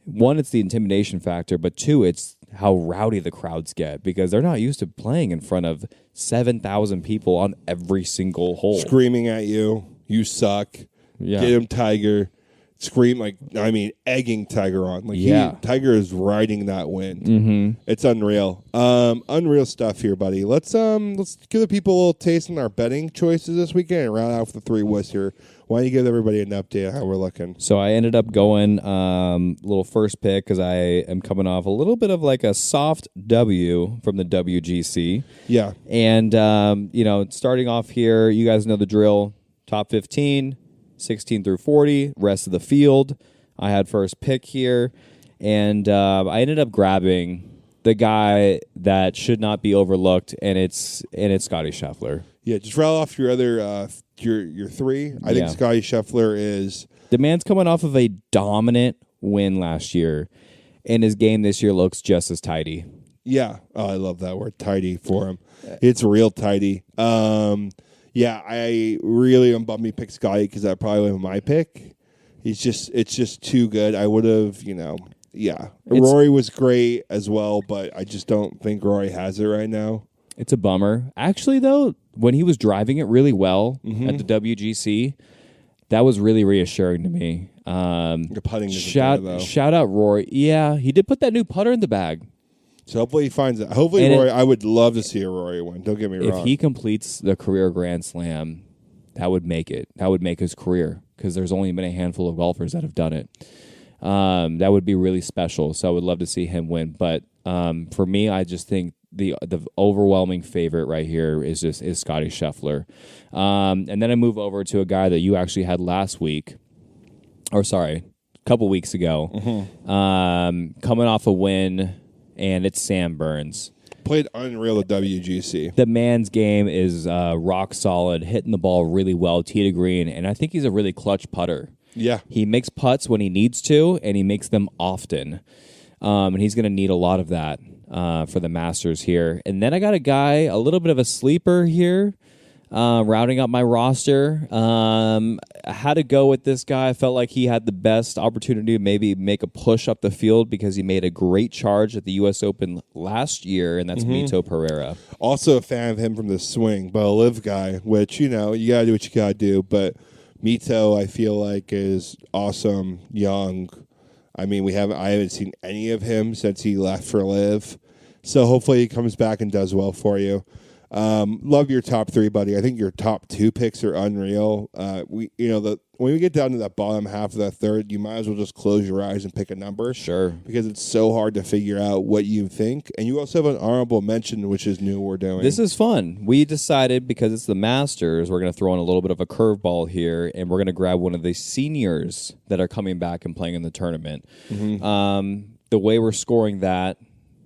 [SPEAKER 2] 1, it's the intimidation factor, but 2, it's how rowdy the crowds get because they're not used to playing in front of 7,000 people on every single hole.
[SPEAKER 3] Screaming at you, you suck, get him Tiger. Scream, egging Tiger on. Tiger is riding that wind. It's unreal. Unreal stuff here, buddy. Let's give the people a little taste on our betting choices this weekend and round out with the 3 wists here. Why don't you give everybody an update on how we're looking?
[SPEAKER 2] So I ended up going little first pick because I am coming off a little bit of like a soft W from the WGC.
[SPEAKER 3] Yeah.
[SPEAKER 2] And, starting off here, you guys know the drill. Top 15. 16 through 40, rest of the field. I had first pick here, and I ended up grabbing the guy that should not be overlooked, and it's Scotty Scheffler.
[SPEAKER 3] Yeah, just rattle off your other your 3. I think Scotty Scheffler is...
[SPEAKER 2] The man's coming off of a dominant win last year, and his game this year looks just as tidy.
[SPEAKER 3] Yeah, I love that word, tidy, for him. It's real tidy. Yeah, I really am bummed he picked Scotty because that probably was my pick. It's just too good. I would have, Rory was great as well, but I just don't think Rory has it right now.
[SPEAKER 2] It's a bummer. Actually, though, when he was driving it really well at the WGC, that was really reassuring to me.
[SPEAKER 3] The putting
[SPEAKER 2] shout out Rory. Yeah, he did put that new putter in the bag.
[SPEAKER 3] So hopefully he finds it. Hopefully Rory, I would love to see a Rory win. Don't get me wrong.
[SPEAKER 2] If he completes the career Grand Slam, that would make it. That would make his career because there's only been a handful of golfers that have done it. That would be really special. So I would love to see him win. But for me, I just think the overwhelming favorite right here is Scotty Scheffler. And then I move over to a guy that you actually had last week, or sorry, a couple weeks ago, coming off a win. And it's Sam Burns.
[SPEAKER 3] Played unreal at WGC.
[SPEAKER 2] The man's game is rock solid, hitting the ball really well, tee to green, and I think he's a really clutch putter.
[SPEAKER 3] Yeah.
[SPEAKER 2] He makes putts when he needs to, and he makes them often. And he's going to need a lot of that for the Masters here. And then I got a guy, a little bit of a sleeper here, rounding up my roster. I had to go with this guy. I felt like he had the best opportunity to maybe make a push up the field because he made a great charge at the U.S. Open last year, and that's Mito Pereira.
[SPEAKER 3] Also a fan of him from the swing, but a live guy, which, you got to do what you got to do. But Mito, I feel like, is awesome, young. I mean, I haven't seen any of him since he left for live. So hopefully he comes back and does well for you. Love your top 3, buddy. I think your top 2 picks are unreal. When we get down to that bottom half of that third, you might as well just close your eyes and pick a number.
[SPEAKER 2] Sure.
[SPEAKER 3] Because it's so hard to figure out what you think. And you also have an honorable mention, which is new we're doing.
[SPEAKER 2] This is fun. We decided because it's the Masters, we're going to throw in a little bit of a curveball here, and we're going to grab one of the seniors that are coming back and playing in the tournament. The way we're scoring that,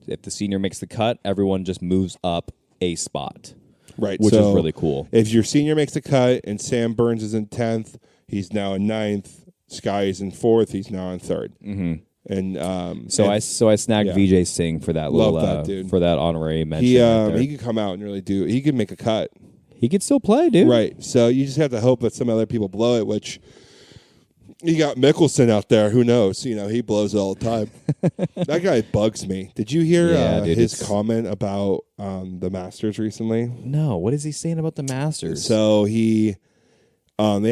[SPEAKER 2] if the senior makes the cut, everyone just moves up a spot.
[SPEAKER 3] Right.
[SPEAKER 2] which
[SPEAKER 3] so
[SPEAKER 2] is really cool.
[SPEAKER 3] If your senior makes the cut and Sam Burns is in 10th, he's now in 9th. Sky is in 4th. He's now in 3rd.
[SPEAKER 2] Mm-hmm.
[SPEAKER 3] And
[SPEAKER 2] I snagged VJ Singh for that little
[SPEAKER 3] that, dude.
[SPEAKER 2] for that honorary mention.
[SPEAKER 3] He could come out and really do. He could make a cut.
[SPEAKER 2] He could still play, dude.
[SPEAKER 3] Right. So you just have to hope that some other people blow it, which you got Mickelson out there. Who knows? You know, he blows it all the time. That guy bugs me. Did you hear his comment about the Masters recently?
[SPEAKER 2] No. What is he saying about the Masters?
[SPEAKER 3] So they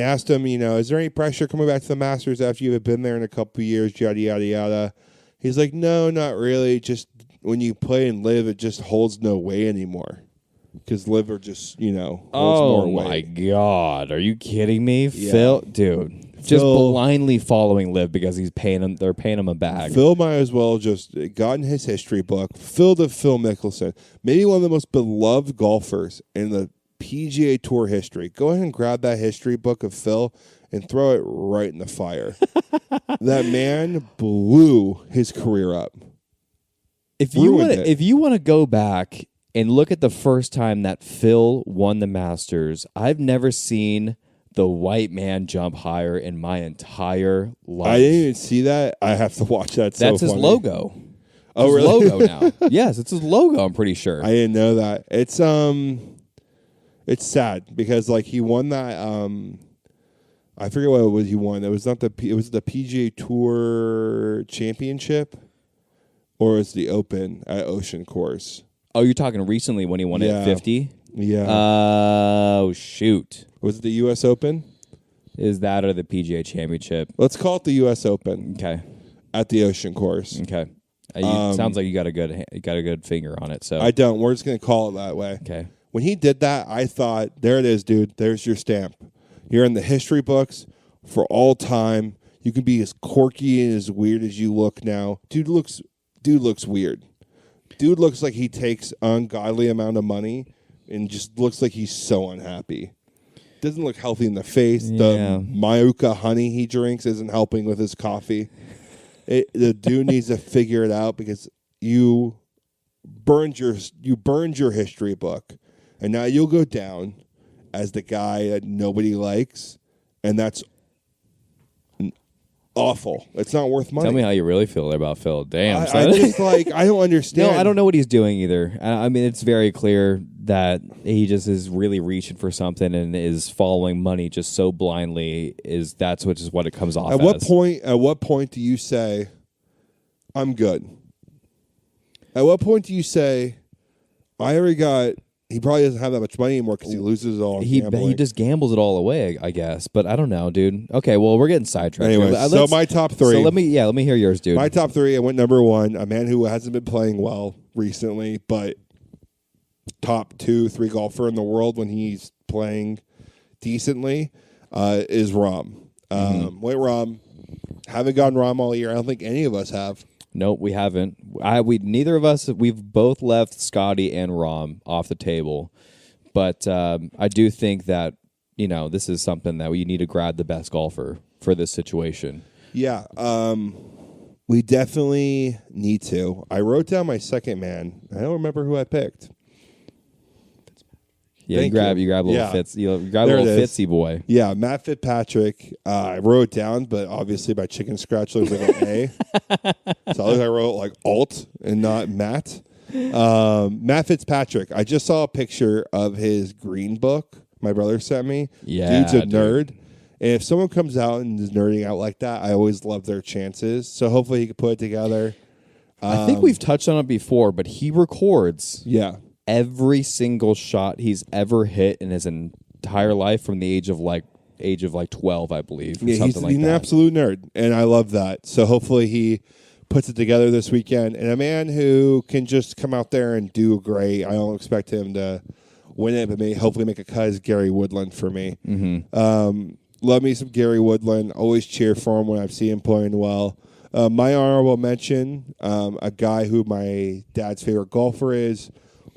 [SPEAKER 3] asked him, you know, is there any pressure coming back to the Masters after you have been there in a couple of years, yada, yada, yada. He's like, no, not really. Just when you play and live, it just holds no weight anymore. Because liver just, holds more weight.
[SPEAKER 2] Oh, my God. Are you kidding me?
[SPEAKER 3] Yeah.
[SPEAKER 2] Phil, dude. Just blindly following Liv because they're paying him a bag.
[SPEAKER 3] Phil might as well just gotten his history book, Phil Mickelson, maybe one of the most beloved golfers in the PGA Tour history. Go ahead and grab that history book of Phil and throw it right in the fire. That man blew his career up.
[SPEAKER 2] If you want to go back and look at the first time that Phil won the Masters, I've never seen the white man jump higher in my entire life.
[SPEAKER 3] I didn't even see that. I have to watch that.
[SPEAKER 2] That's his logo.
[SPEAKER 3] Oh,
[SPEAKER 2] his
[SPEAKER 3] really?
[SPEAKER 2] Logo now. Yes, it's his logo. I'm pretty sure.
[SPEAKER 3] I didn't know that. It's sad because he won that. I forget what it was he won. It was not the PGA Tour Championship, or it was the Open at Ocean Course.
[SPEAKER 2] Oh, you're talking recently when he won at 50?
[SPEAKER 3] Yeah.
[SPEAKER 2] Oh, shoot.
[SPEAKER 3] Was it the U.S. Open?
[SPEAKER 2] Is that or the PGA Championship?
[SPEAKER 3] Let's call it the U.S. Open.
[SPEAKER 2] Okay.
[SPEAKER 3] At the Ocean Course.
[SPEAKER 2] Okay. Sounds like you got a good finger on it. So
[SPEAKER 3] I don't. We're just gonna call it that way.
[SPEAKER 2] Okay.
[SPEAKER 3] When he did that, I thought, there it is, dude. There's your stamp. You're in the history books for all time. You can be as quirky and as weird as you look now. Dude looks weird. Dude looks like he takes ungodly amount of money and just looks like he's so unhappy. Doesn't look healthy in the face.
[SPEAKER 2] Yeah.
[SPEAKER 3] The Manuka honey he drinks isn't helping with his coffee. The dude needs to figure it out because you burned your history book, and now you'll go down as the guy that nobody likes, and that's awful. It's not worth money.
[SPEAKER 2] Tell me how you really feel about Phil. Damn.
[SPEAKER 3] I just I don't understand.
[SPEAKER 2] No, I don't know what he's doing either. I mean, it's very clear that he just is really reaching for something and is following money just so blindly. That's what it comes off. At
[SPEAKER 3] what point do you say, I'm good? At what point do you say, I already got? He probably doesn't have that much money anymore because he loses it all.
[SPEAKER 2] He just gambles it all away, I guess. But I don't know, dude. Okay, well, we're getting sidetracked.
[SPEAKER 3] Anyway, so my top three.
[SPEAKER 2] So let me hear yours, dude.
[SPEAKER 3] My top three. I went number one. A man who hasn't been playing well recently, but top 2-3 golfer in the world when he's playing decently is Rahm. Wait, Rahm. Haven't gotten Rahm all year. I don't think any of us have.
[SPEAKER 2] Nope, we haven't. Neither of us. We've both left Scotty and Rahm off the table, but I do think that this is something that we need to grab the best golfer for this situation.
[SPEAKER 3] Yeah, we definitely need to. I wrote down my second man. I don't remember who I picked.
[SPEAKER 2] Yeah, you grab a little Fitz. You grab a little Fitzy boy.
[SPEAKER 3] Yeah, Matt Fitzpatrick. I wrote it down, but obviously by chicken scratch looks like an A. So I wrote Alt and not Matt. Matt Fitzpatrick. I just saw a picture of his green book my brother sent me.
[SPEAKER 2] Yeah,
[SPEAKER 3] dude's a nerd. And if someone comes out and is nerding out like that, I always love their chances. So hopefully he can put it together.
[SPEAKER 2] I think we've touched on it before, but he records.
[SPEAKER 3] Yeah.
[SPEAKER 2] Every single shot he's ever hit in his entire life from the age of 12, I believe.
[SPEAKER 3] Yeah, he's an absolute nerd, and I love that. So hopefully he puts it together this weekend. And a man who can just come out there and do great. I don't expect him to win it, but hopefully make a cut is Gary Woodland for me.
[SPEAKER 2] Mm-hmm.
[SPEAKER 3] Love me some Gary Woodland. Always cheer for him when I see him playing well. My honorable mention, a guy who my dad's favorite golfer is.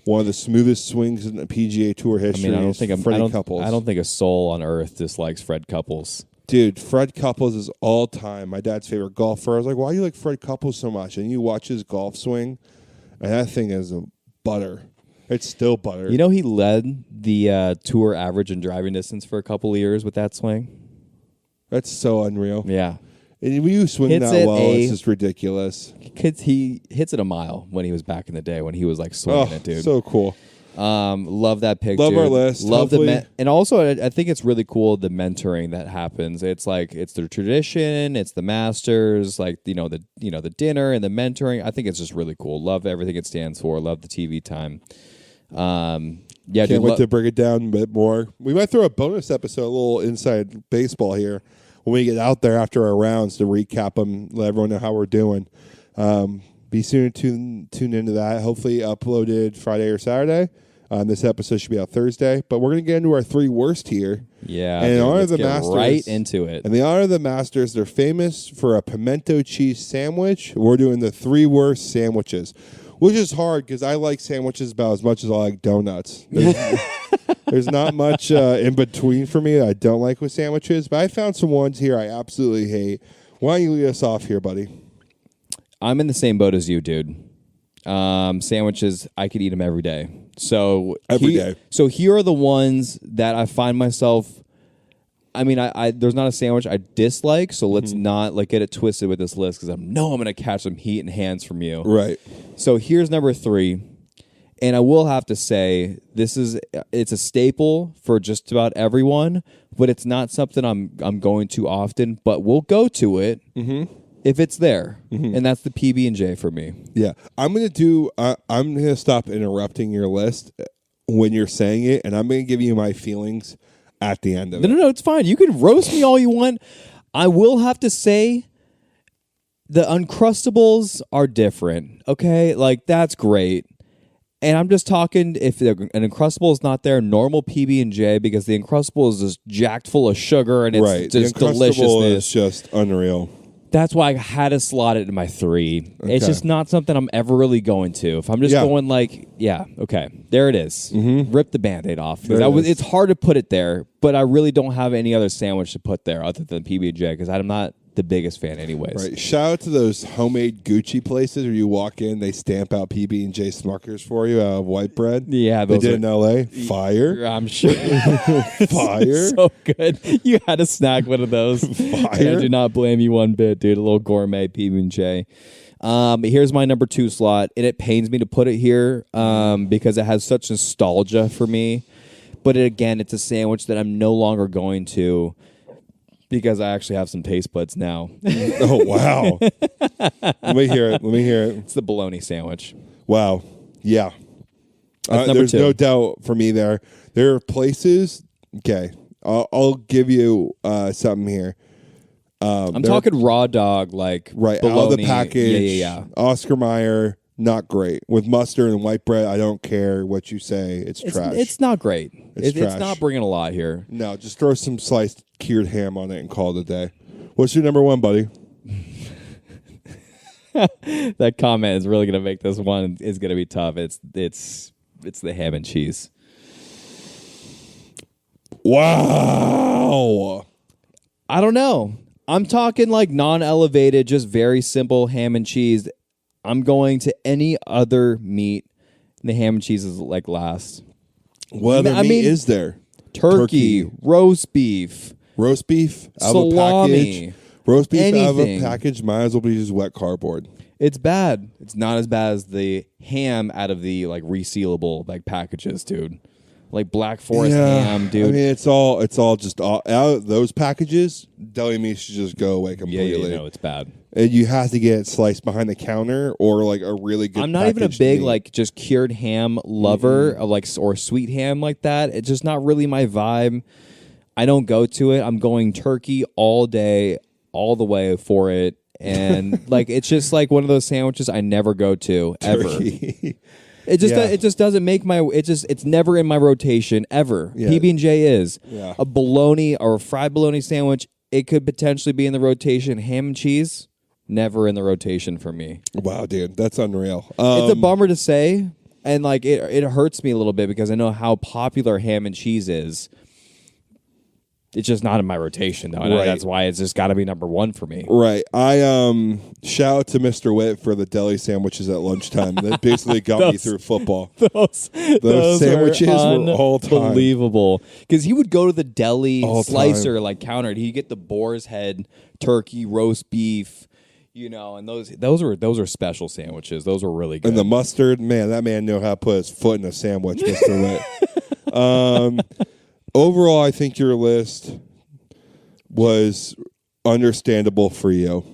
[SPEAKER 3] One of the smoothest swings in the PGA Tour history.
[SPEAKER 2] I don't think
[SPEAKER 3] Couples.
[SPEAKER 2] I don't think a soul on earth dislikes Fred Couples.
[SPEAKER 3] Dude, Fred Couples is all time my dad's favorite golfer. I was like, why do you like Fred Couples so much? And you watch his golf swing, and that thing is a butter. It's still butter.
[SPEAKER 2] You know, he led the tour average and driving distance for a couple of years with that swing.
[SPEAKER 3] That's so unreal.
[SPEAKER 2] Yeah.
[SPEAKER 3] And when you swing
[SPEAKER 2] Hits
[SPEAKER 3] that
[SPEAKER 2] it
[SPEAKER 3] well, it's just ridiculous.
[SPEAKER 2] He hits it a mile when he was back in the day when he was like swinging it, dude.
[SPEAKER 3] So cool.
[SPEAKER 2] Love that pick.
[SPEAKER 3] Love
[SPEAKER 2] dude.
[SPEAKER 3] our list.
[SPEAKER 2] Love
[SPEAKER 3] Hopefully.
[SPEAKER 2] and also I think it's really cool the mentoring that happens. It's like it's the tradition, it's the masters, like the dinner and the mentoring. I think it's just really cool. Love everything it stands for. Love the TV time. Yeah,
[SPEAKER 3] Can't wait to break it down a bit more. We might throw a bonus episode, a little inside baseball here when we get out there after our rounds to recap them, let everyone know how we're doing. Be soon to tune into that. Hopefully uploaded Friday or Saturday. This episode should be out Thursday, but we're going to get into our 3 worst here.
[SPEAKER 2] Yeah,
[SPEAKER 3] and in honor of the
[SPEAKER 2] get
[SPEAKER 3] Masters,
[SPEAKER 2] right into it.
[SPEAKER 3] And the honor of the Masters, they're famous for a pimento cheese sandwich. We're doing the 3 worst sandwiches, which is hard because I like sandwiches about as much as I like donuts. There's not much in between for me that I don't like with sandwiches, but I found some ones here I absolutely hate. Why don't you lead us off here, buddy?
[SPEAKER 2] I'm in the same boat as you, dude. Sandwiches, I could eat them every day. So
[SPEAKER 3] every day.
[SPEAKER 2] So here are the ones that I find myself. I mean, I there's not a sandwich I dislike, so let's not get it twisted with this list because I'm going to catch some heat and hands from you.
[SPEAKER 3] Right.
[SPEAKER 2] So here's number 3, and I will have to say it's a staple for just about everyone, but it's not something I'm going to often. But we'll go to it. If it's there, and that's the PB&J for me.
[SPEAKER 3] Yeah, I'm gonna stop interrupting your list when you're saying it, and I'm gonna give you my feelings at the end of it.
[SPEAKER 2] No, it's fine. You can roast me all you want. I will have to say, the Uncrustables are different. Okay, that's great. And I'm just talking if an Uncrustable is not there, normal PB&J, because the Uncrustable is just jacked full of sugar and it's just
[SPEAKER 3] the Uncrustable
[SPEAKER 2] deliciousness.
[SPEAKER 3] is just unreal.
[SPEAKER 2] That's why I had to slot it in my 3.
[SPEAKER 3] Okay.
[SPEAKER 2] It's just not something I'm ever really going to. If I'm just going okay, there it is. Rip the Band-Aid off. It's hard to put it there, but I really don't have any other sandwich to put there other than PB&J because I'm not the biggest fan anyways.
[SPEAKER 3] Right. Shout out to those homemade Gucci places where you walk in, they stamp out PB&J Smuckers for you out of white bread.
[SPEAKER 2] Yeah,
[SPEAKER 3] they did in L.A. Fire.
[SPEAKER 2] I'm sure.
[SPEAKER 3] Fire.
[SPEAKER 2] So good. You had to snack one of those.
[SPEAKER 3] Fire.
[SPEAKER 2] I do not blame you one bit, dude. A little gourmet PB&J. Here's my number 2 slot, and it pains me to put it here because it has such nostalgia for me. But it's a sandwich that I'm no longer going to because I actually have some taste buds now.
[SPEAKER 3] Oh, wow. Let me hear it.
[SPEAKER 2] It's the bologna sandwich.
[SPEAKER 3] Wow. Yeah. There's
[SPEAKER 2] 2.
[SPEAKER 3] no doubt for me there. There are places. Okay. I'll give you something here.
[SPEAKER 2] I'm talking raw dog,
[SPEAKER 3] right
[SPEAKER 2] bologna.
[SPEAKER 3] out of the package.
[SPEAKER 2] Yeah.
[SPEAKER 3] Oscar Mayer, not great with mustard and white bread. I don't care what you say. It's trash.
[SPEAKER 2] It's not great.
[SPEAKER 3] It's
[SPEAKER 2] It's not bringing a lot here.
[SPEAKER 3] No, just throw some sliced cured ham on it and call it a day. What's your number 1, buddy?
[SPEAKER 2] That comment is really going to make this one is going to be tough. It's the ham and cheese.
[SPEAKER 3] Wow.
[SPEAKER 2] I don't know. I'm talking non-elevated, just very simple ham and cheese. I'm going to any other meat. The ham and cheese is last.
[SPEAKER 3] What other meat is there?
[SPEAKER 2] Turkey, roast beef,
[SPEAKER 3] out
[SPEAKER 2] salami,
[SPEAKER 3] of a package. Roast beef out of a
[SPEAKER 2] anything.
[SPEAKER 3] package might as well be just wet cardboard.
[SPEAKER 2] It's bad. It's not as bad as the ham out of the resealable packages, dude. Black Forest ham, dude.
[SPEAKER 3] I mean, it's all just out of those packages. Deli meat should just go away completely.
[SPEAKER 2] Yeah, it's bad.
[SPEAKER 3] And you have to get it sliced behind the counter or a really good.
[SPEAKER 2] I'm not even a
[SPEAKER 3] packaged
[SPEAKER 2] big
[SPEAKER 3] meat.
[SPEAKER 2] just cured ham lover of or sweet ham like that. It's just not really my vibe. I don't go to it. I'm going turkey all day, all the way for it, and it's just one of those sandwiches I never go to ever.
[SPEAKER 3] Turkey.
[SPEAKER 2] It just doesn't make it's never in my rotation ever.
[SPEAKER 3] Yeah.
[SPEAKER 2] PB&J is
[SPEAKER 3] Yeah.
[SPEAKER 2] a bologna or a fried bologna sandwich. It could potentially be in the rotation. Ham and cheese, never in the rotation for me.
[SPEAKER 3] Wow, dude, that's unreal.
[SPEAKER 2] It's a bummer to say, and it hurts me a little bit because I know how popular ham and cheese is. It's just not in my rotation, though. And
[SPEAKER 3] Right.
[SPEAKER 2] that's why it's just got to be number one for me.
[SPEAKER 3] Right. I shout out to Mr. Witt for the deli sandwiches at lunchtime. That basically got me through football.
[SPEAKER 2] Those
[SPEAKER 3] sandwiches were all time.
[SPEAKER 2] unbelievable. Because he would go to the deli
[SPEAKER 3] All
[SPEAKER 2] slicer counter, and he'd get the boar's head, turkey, roast beef, and those were special sandwiches. Those were really good.
[SPEAKER 3] And the mustard, man, that man knew how to put his foot in a sandwich, Mr. Witt. Overall, I think your list was understandable for you.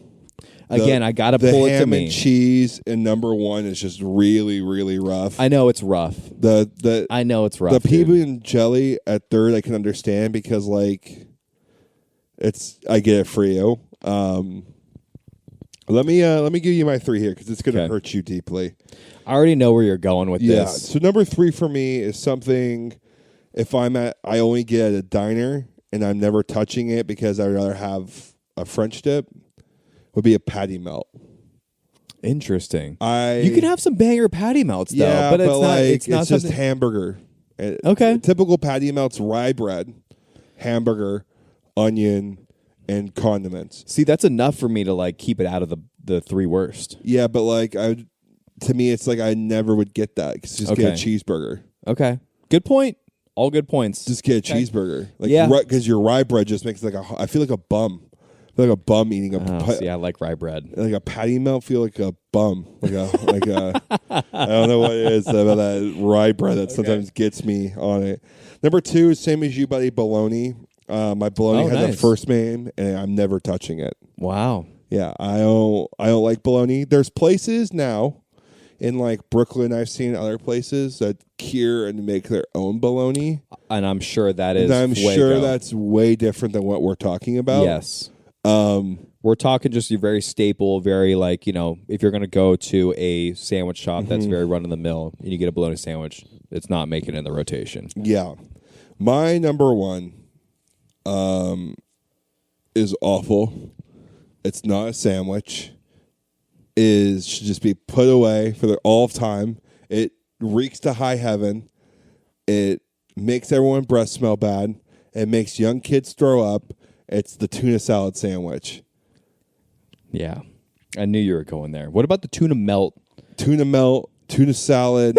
[SPEAKER 2] Again, I got to pull it to
[SPEAKER 3] ham
[SPEAKER 2] me.
[SPEAKER 3] and cheese in number one is just really, really rough.
[SPEAKER 2] I know it's rough. I know it's rough.
[SPEAKER 3] The PB and jelly at third, I can understand because I get it for you. Let me give you my three here because it's going to hurt you deeply.
[SPEAKER 2] I already know where you're going with this.
[SPEAKER 3] So number three for me is something. If I only get at a diner and I'm never touching it because I'd rather have a French dip, would be a patty melt.
[SPEAKER 2] Interesting. You can have some banger patty melts though,
[SPEAKER 3] yeah,
[SPEAKER 2] but it's not
[SPEAKER 3] just
[SPEAKER 2] something...
[SPEAKER 3] hamburger.
[SPEAKER 2] Okay.
[SPEAKER 3] Typical patty melts: rye bread, hamburger, onion, and condiments.
[SPEAKER 2] See, that's enough for me to keep it out of the three worst.
[SPEAKER 3] Yeah, but to me, it's I never would get that. Just get a cheeseburger.
[SPEAKER 2] Okay, good point. All good points.
[SPEAKER 3] Just get a cheeseburger.
[SPEAKER 2] Yeah.
[SPEAKER 3] Because your rye bread just makes I feel like a bum. I feel like a bum eating
[SPEAKER 2] See, I like rye bread.
[SPEAKER 3] Like a patty melt, feel like a bum. I don't know what it is about that rye bread that sometimes gets me on it. Number two, same as you, buddy, bologna. My bologna has a first name, and I'm never touching it.
[SPEAKER 2] Wow.
[SPEAKER 3] Yeah, I don't like bologna. There's places now in Brooklyn, I've seen other places that cure and make their own bologna.
[SPEAKER 2] And I'm sure that is
[SPEAKER 3] that's way different than what we're talking about.
[SPEAKER 2] Yes. We're talking just your very staple, very if you're going to go to a sandwich shop that's very run-of-the-mill and you get a bologna sandwich, it's not making it in the rotation.
[SPEAKER 3] Yeah. My number one is awful. It's not a sandwich. Should just be put away for all of time. It reeks to high heaven. It makes everyone's breath smell bad. It makes young kids throw up. It's the tuna salad sandwich.
[SPEAKER 2] Yeah. I knew you were going there. What about the tuna melt?
[SPEAKER 3] Tuna melt, tuna salad,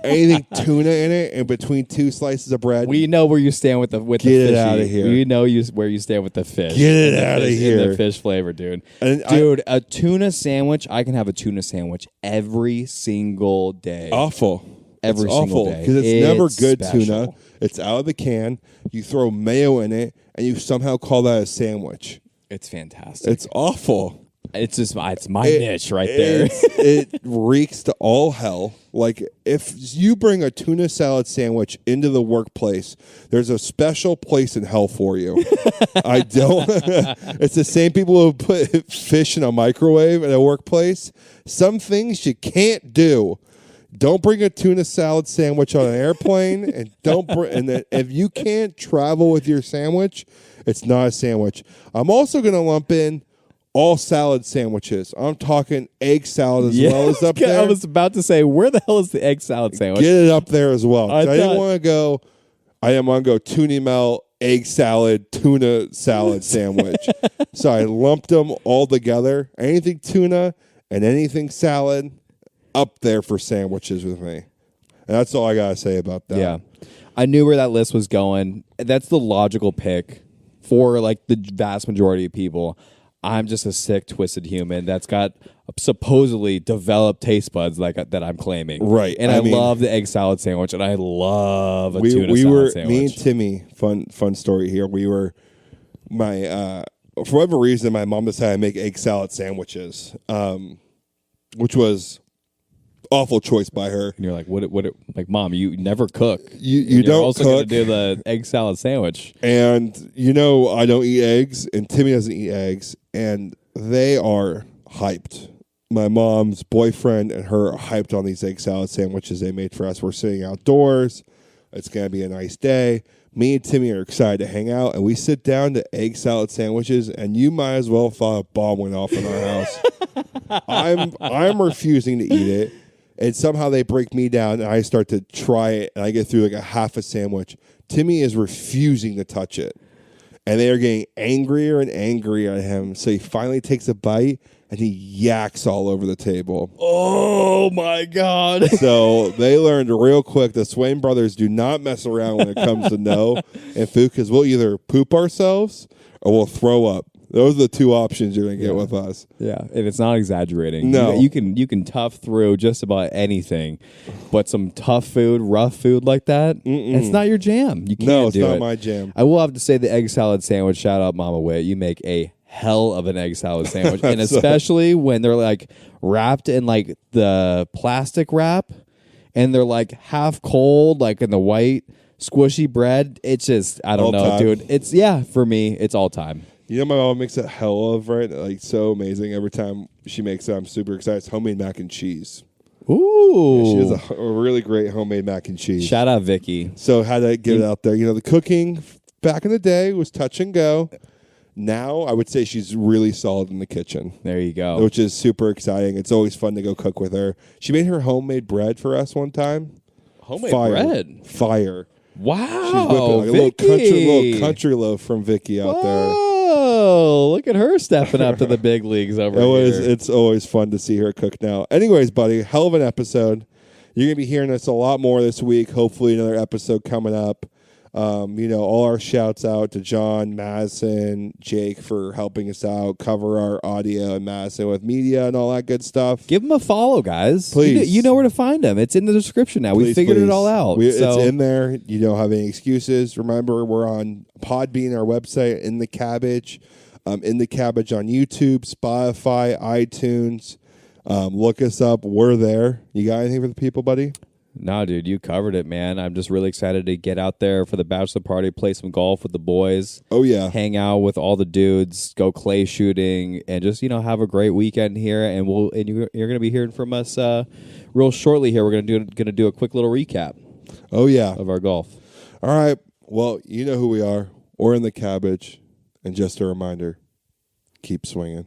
[SPEAKER 3] anything tuna in it, and between two slices of bread.
[SPEAKER 2] We know where you stand with the
[SPEAKER 3] Get it out of here.
[SPEAKER 2] We know where you stand with the fish.
[SPEAKER 3] Get it out of here.
[SPEAKER 2] The fish flavor, dude.
[SPEAKER 3] And
[SPEAKER 2] a tuna sandwich. I can have a tuna sandwich every single day.
[SPEAKER 3] Awful.
[SPEAKER 2] Every single day.
[SPEAKER 3] Because it's never good
[SPEAKER 2] special.
[SPEAKER 3] tuna. It's out of the can. You throw mayo in it, and you somehow call that a sandwich.
[SPEAKER 2] It's fantastic.
[SPEAKER 3] It's awful.
[SPEAKER 2] It's my niche right there.
[SPEAKER 3] It reeks to all hell. If you bring a tuna salad sandwich into the workplace, there's a special place in hell for you. I don't. It's the same people who put fish in a microwave in a workplace. Some things you can't do. Don't bring a tuna salad sandwich on an airplane, and if you can't travel with your sandwich, it's not a sandwich. I'm also going to lump in all salad sandwiches. I'm talking egg salad as well as up there.
[SPEAKER 2] I was about to say, where the hell is the egg salad sandwich?
[SPEAKER 3] Get it up there as well. I didn't want to go. I didn't want to go tuna melt, egg salad, tuna salad sandwich. So I lumped them all together. Anything tuna and anything salad up there for sandwiches with me. And that's all I got to say about that.
[SPEAKER 2] Yeah. I knew where that list was going. That's the logical pick for the vast majority of people. I'm just a sick, twisted human that's got supposedly developed taste buds that I'm claiming.
[SPEAKER 3] Right.
[SPEAKER 2] And I love the egg salad sandwich, and I love a tuna salad sandwich.
[SPEAKER 3] Me and Timmy, fun story here. We were, for whatever reason, my mom decided to make egg salad sandwiches, which was awful choice by her.
[SPEAKER 2] And you're like, what, Mom, you never cook.
[SPEAKER 3] You don't
[SPEAKER 2] also
[SPEAKER 3] cook.
[SPEAKER 2] Going to do the egg salad sandwich.
[SPEAKER 3] And I don't eat eggs, and Timmy doesn't eat eggs, and they are hyped. My mom's boyfriend and her are hyped on these egg salad sandwiches they made for us. We're sitting outdoors. It's going to be a nice day. Me and Timmy are excited to hang out, and we sit down to egg salad sandwiches, and you might as well have thought a bomb went off in our house. I'm refusing to eat it. And somehow they break me down, and I start to try it, and I get through a half a sandwich. Timmy is refusing to touch it. And they are getting angrier and angrier at him. So he finally takes a bite and he yaks all over the table.
[SPEAKER 2] Oh my God.
[SPEAKER 3] So they learned real quick the Swain brothers do not mess around when it comes to no and food, because we'll either poop ourselves or we'll throw up. Those are the two options you're going to get with us.
[SPEAKER 2] Yeah, and it's not exaggerating.
[SPEAKER 3] No.
[SPEAKER 2] You can tough through just about anything, but some tough food, rough food like that, it's not your jam. You can't
[SPEAKER 3] No, it's
[SPEAKER 2] do
[SPEAKER 3] not
[SPEAKER 2] it.
[SPEAKER 3] my jam.
[SPEAKER 2] I will have to say the egg salad sandwich, shout out Mama Wit, you make a hell of an egg salad sandwich. And especially when they're like wrapped in like the plastic wrap and they're like half cold, like in the white squishy bread. It's just, I don't
[SPEAKER 3] All
[SPEAKER 2] know,
[SPEAKER 3] time.
[SPEAKER 2] dude. It's, for me, it's all time.
[SPEAKER 3] You know, my mom makes a hell of, right? Like, so amazing. Every time she makes it, I'm super excited. It's homemade mac and cheese.
[SPEAKER 2] Ooh.
[SPEAKER 3] She does a really great homemade mac and cheese.
[SPEAKER 2] Shout out Vicky.
[SPEAKER 3] So had to get it out there. You know, the cooking back in the day was touch and go. Now, I would say she's really solid in the kitchen.
[SPEAKER 2] There you go.
[SPEAKER 3] Which is super exciting. It's always fun to go cook with her. She made her homemade bread for us one time.
[SPEAKER 2] Homemade
[SPEAKER 3] Fire.
[SPEAKER 2] bread?
[SPEAKER 3] Fire.
[SPEAKER 2] Wow.
[SPEAKER 3] She's whipping like a little country loaf from Vicky out there.
[SPEAKER 2] Oh, look at her stepping up to the big leagues over here.
[SPEAKER 3] It's always fun to see her cook now. Anyways, buddy, hell of an episode. You're going to be hearing us a lot more this week. Hopefully another episode coming up. You know, all our shouts out to John, Madison, Jake for helping us out, cover our audio, and Madison with media and all that good stuff.
[SPEAKER 2] Give them a follow, guys.
[SPEAKER 3] Please.
[SPEAKER 2] You know where to find them. It's in the description now. We figured it all out.
[SPEAKER 3] It's in there. You don't have any excuses. Remember, we're on Podbean, our website, In the Cabbage. In the Cabbage on YouTube, Spotify, iTunes. Look us up. We're there. You got anything for the people, buddy?
[SPEAKER 2] No, dude, you covered it, man. I'm just really excited to get out there for the bachelor party, play some golf with the boys.
[SPEAKER 3] Oh, yeah.
[SPEAKER 2] Hang out with all the dudes, go clay shooting, and just, have a great weekend here. And you're going to be hearing from us real shortly here. We're going to do a quick little recap.
[SPEAKER 3] Oh, yeah.
[SPEAKER 2] Of our golf.
[SPEAKER 3] All right. Well, you know who we are. We're In the Cabbage. And just a reminder, keep swinging.